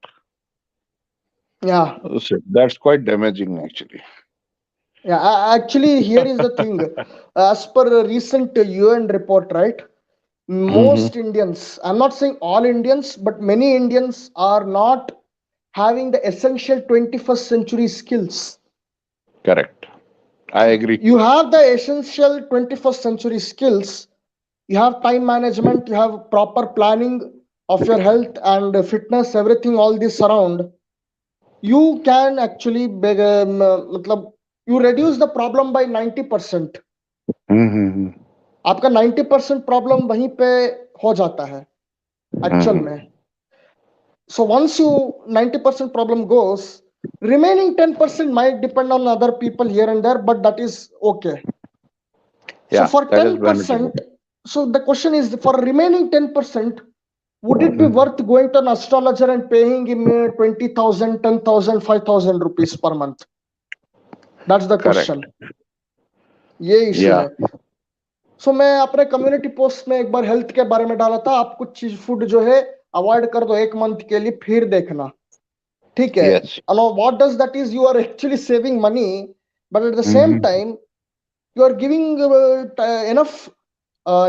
Yeah, So that's quite damaging, actually. yeah. Actually, here is the thing. As per a recent UN report, right? Hmm. Most Indians, I'm not saying all Indians, but many Indians are not having the essential 21st century skills. Correct. I agree. You have the essential 21st century skills. You have time management, you have proper planning of your health and fitness, everything, all this around. You can actually, matlab, you reduce the problem by 90%. Hmm. आपका 90% problem वहीं पे हो जाता है actual Hmm. में. So once you 90% problem goes, remaining 10% might depend on other people here and there, but that is okay. So Yeah, for that is 10%, manageable. so the question is for remaining 10%, would it be Mhm. worth going to an astrologer and paying him 20,000, 10,000, 5,000 rupees per month? That's the Correct. question. ये issue Yeah. है. सो मैं अपने community post में एक बार health के बारे में डाला था, आप कुछ चीज फूड जो है अवॉइड कर दो एक मंथ के लिए, फिर देखना. ठीक है. Yes. What does that is, you are actually saving money, but at the same Hmm. Time you are giving enough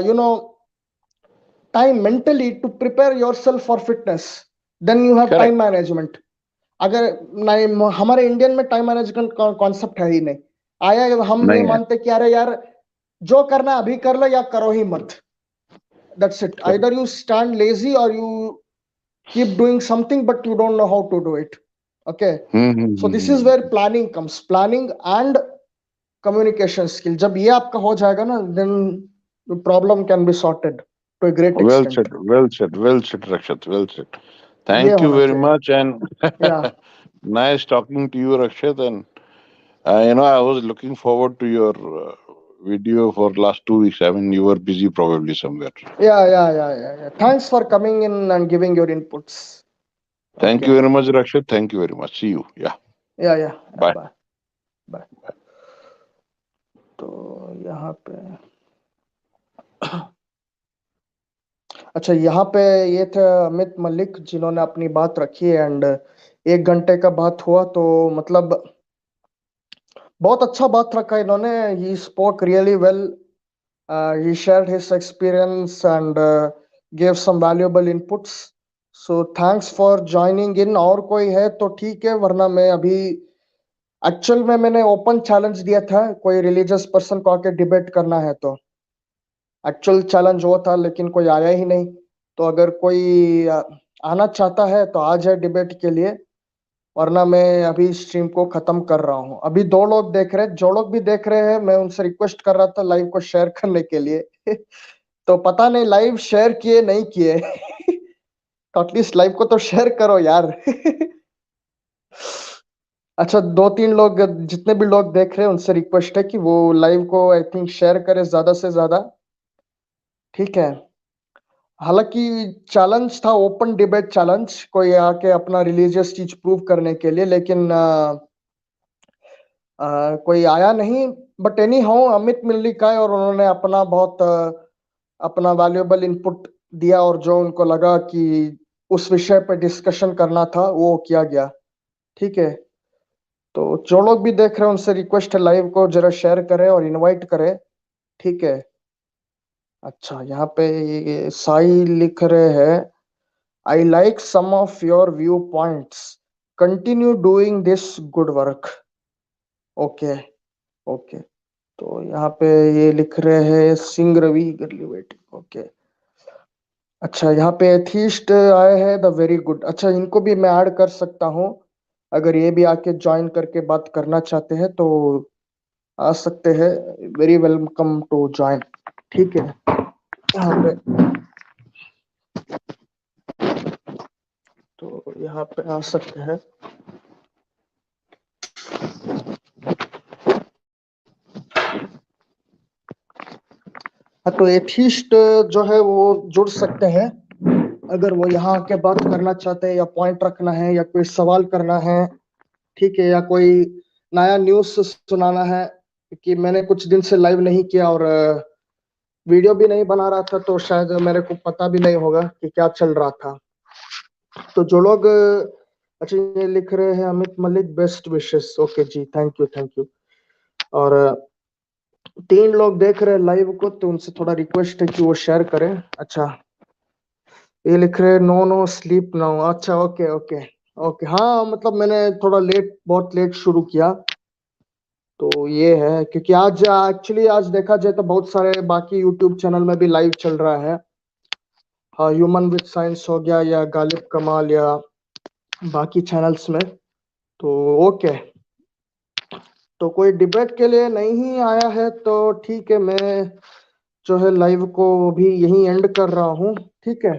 you know time mentally to prepare yourself for fitness. Then you have time Correct. management. अगर नहीं, हमारे Indian में time management concept है ही नहीं. आया हम ये नहीं है. मानते कि अरे यार जो करना अभी कर लो या करो ही मत. That's it. Either you stand lazy or you keep doing something but you don't know how to do it. Okay. So this is Hmm. where planning comes. Planning and communication skill. जब ये आपका हो जाएगा ना, then the problem can be sorted to a great Well extent. said. Well said. Well said, Rakshat. Well said. ये Thank you होना very चाहिए. much, and Yeah. nice talking to you, Rakshat. And you know, I was looking forward to your video for last 2 weeks. I mean, you were busy probably somewhere. Yeah. Thanks for coming in and giving your inputs. Thank Okay. you very much, Rakshat. Thank you very much. See you. Yeah. Yeah. Bye. Bye. Bye. तो यहाँ पे, अच्छा यहाँ पे ये थे अमित मलिक जिन्होंने अपनी बात रखी, एंड 1 घंटे का बात हुआ, तो मतलब बहुत अच्छा बात रखा इन्होंने. He spoke really well. He shared his experience and gave some valuable inputs. So thanks for joining in. और कोई है तो ठीक है, वरना मैं अभी एक्चुअल में मैंने ओपन चैलेंज दिया था कोई रिलीजियस पर्सन को आके डिबेट करना है, तो एक्चुअल चैलेंज वो था, लेकिन कोई आया ही नहीं. तो अगर कोई आना चाहता है तो आ जाए डिबेट के लिए, वरना मैं अभी स्ट्रीम को खत्म कर रहा हूँ. अभी 2 लोग देख रहे हैं, जो लोग भी देख रहे हैं मैं उनसे रिक्वेस्ट कर रहा था लाइव को शेयर करने के लिए. तो पता नहीं लाइव शेयर किए नहीं किए. तो एटलीस्ट लाइव को तो शेयर करो यार. अच्छा, 2-3 लोग, जितने भी लोग देख रहे हैं उनसे रिक्वेस्ट है कि वो लाइव को आई थिंक शेयर करे ज्यादा से ज्यादा. ठीक है. हालांकि चैलेंज था, ओपन डिबेट चैलेंज, कोई आके अपना रिलीजियस चीज प्रूव करने के लिए, लेकिन कोई आया नहीं। But anyhow Amit Mallik आए और उन्होंने अपना बहुत अपना वैल्यूएबल इनपुट दिया, और जो उनको लगा कि उस विषय पर डिस्कशन करना था वो किया गया। ठीक है, तो जो लोग भी देख रहे हैं उनसे रिक्वेस्ट है लाइव को जरा शेयर करें और इनवाइट करें। ठीक है। अच्छा, यहाँ पे ये साई लिख रहे हैं, I like some of your view points, continue doing this good work. Okay, okay. तो यहाँ पे ये लिख रहे हैं सिंह रवि गर्ली वेटिंग। ओके, अच्छा, यहाँ पे एथीस्ट आए हैं, द वेरी गुड। अच्छा, इनको भी मैं ऐड कर सकता हूँ, अगर ये भी आके ज्वाइन करके बात करना चाहते हैं तो आ सकते हैं। Very welcome to join. ठीक है, यहाँ पे तो यहाँ पे आ सकते हैं। हाँ, तो एथीस्ट जो है वो जुड़ सकते हैं, अगर वो यहाँ आके बात करना चाहते हैं, या पॉइंट रखना है, या कोई सवाल करना है। ठीक है, या कोई नया न्यूज सुनाना है, कि मैंने कुछ दिन से लाइव नहीं किया और वीडियो भी नहीं बना रहा था, तो शायद मेरे को पता भी नहीं होगा कि क्या चल रहा था। तो जो लोग अच्छा, ये लिख रहे हैं Amit Malik best wishes. Okay जी, थैंक यू, थैंक यू। और 3 लोग देख रहे हैं लाइव को, तो उनसे थोड़ा रिक्वेस्ट है कि वो शेयर करें। अच्छा, ये लिख रहे हैं नो नो स्लीप नाउ। अच्छा, ओके, ओके, ओके। हाँ, मतलब मैंने थोड़ा लेट, बहुत लेट शुरू किया, तो ये है क्योंकि आज एक्चुअली आज देखा जाए तो बहुत सारे बाकी यूट्यूब चैनल में भी लाइव चल रहा है। हाँ, ह्यूमन विद साइंस हो गया, या गालिब कमाल, या बाकी चैनल्स में। तो ओके, तो कोई डिबेट के लिए नहीं आया है तो ठीक है, मैं जो है लाइव को भी यही एंड कर रहा हूँ। ठीक है,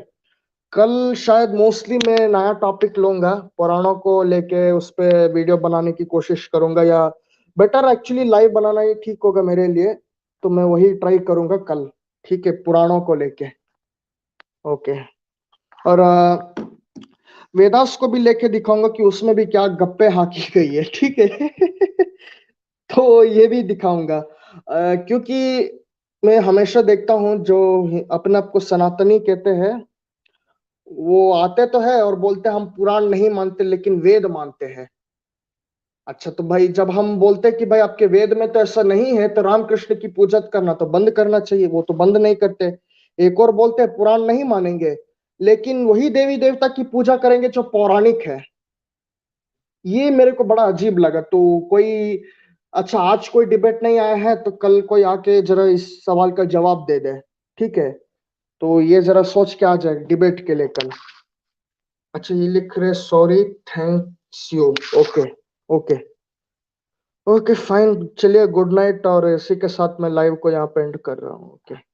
कल शायद मोस्टली मैं नया टॉपिक लूंगा, पुराणों को लेके उस पे वीडियो बनाने की कोशिश करूंगा, या बेटर एक्चुअली लाइव बनाना ही ठीक होगा मेरे लिए, तो मैं वही ट्राई करूंगा कल। ठीक है, पुराणों को लेके। ओके, और वेदास को भी लेके दिखाऊंगा कि उसमें भी क्या गप्पे हाकी गई है। ठीक है। तो ये भी दिखाऊंगा, क्योंकि मैं हमेशा देखता हूँ जो अपने आप को सनातनी कहते हैं, वो आते तो है और बोलते हैं हम पुराण नहीं मानते लेकिन वेद मानते हैं। अच्छा, तो भाई जब हम बोलते हैं कि भाई आपके वेद में तो ऐसा नहीं है, तो रामकृष्ण की पूजा करना तो बंद करना चाहिए, वो तो बंद नहीं करते। एक और बोलते हैं पुराण नहीं मानेंगे, लेकिन वही देवी देवता की पूजा करेंगे जो पौराणिक है। ये मेरे को बड़ा अजीब लगा। तो कोई, अच्छा, आज कोई डिबेट नहीं आया है, तो कल कोई आके जरा इस सवाल का जवाब दे दे। ठीक है, तो ये जरा सोच के आ जाए डिबेट के लिए कल। अच्छा, ये लिख रहे sorry thanks you. Okay, okay, okay, fine, चलिए गुड नाइट, और इसी के साथ मैं लाइव को यहाँ पे एंड कर रहा हूँ। ओके।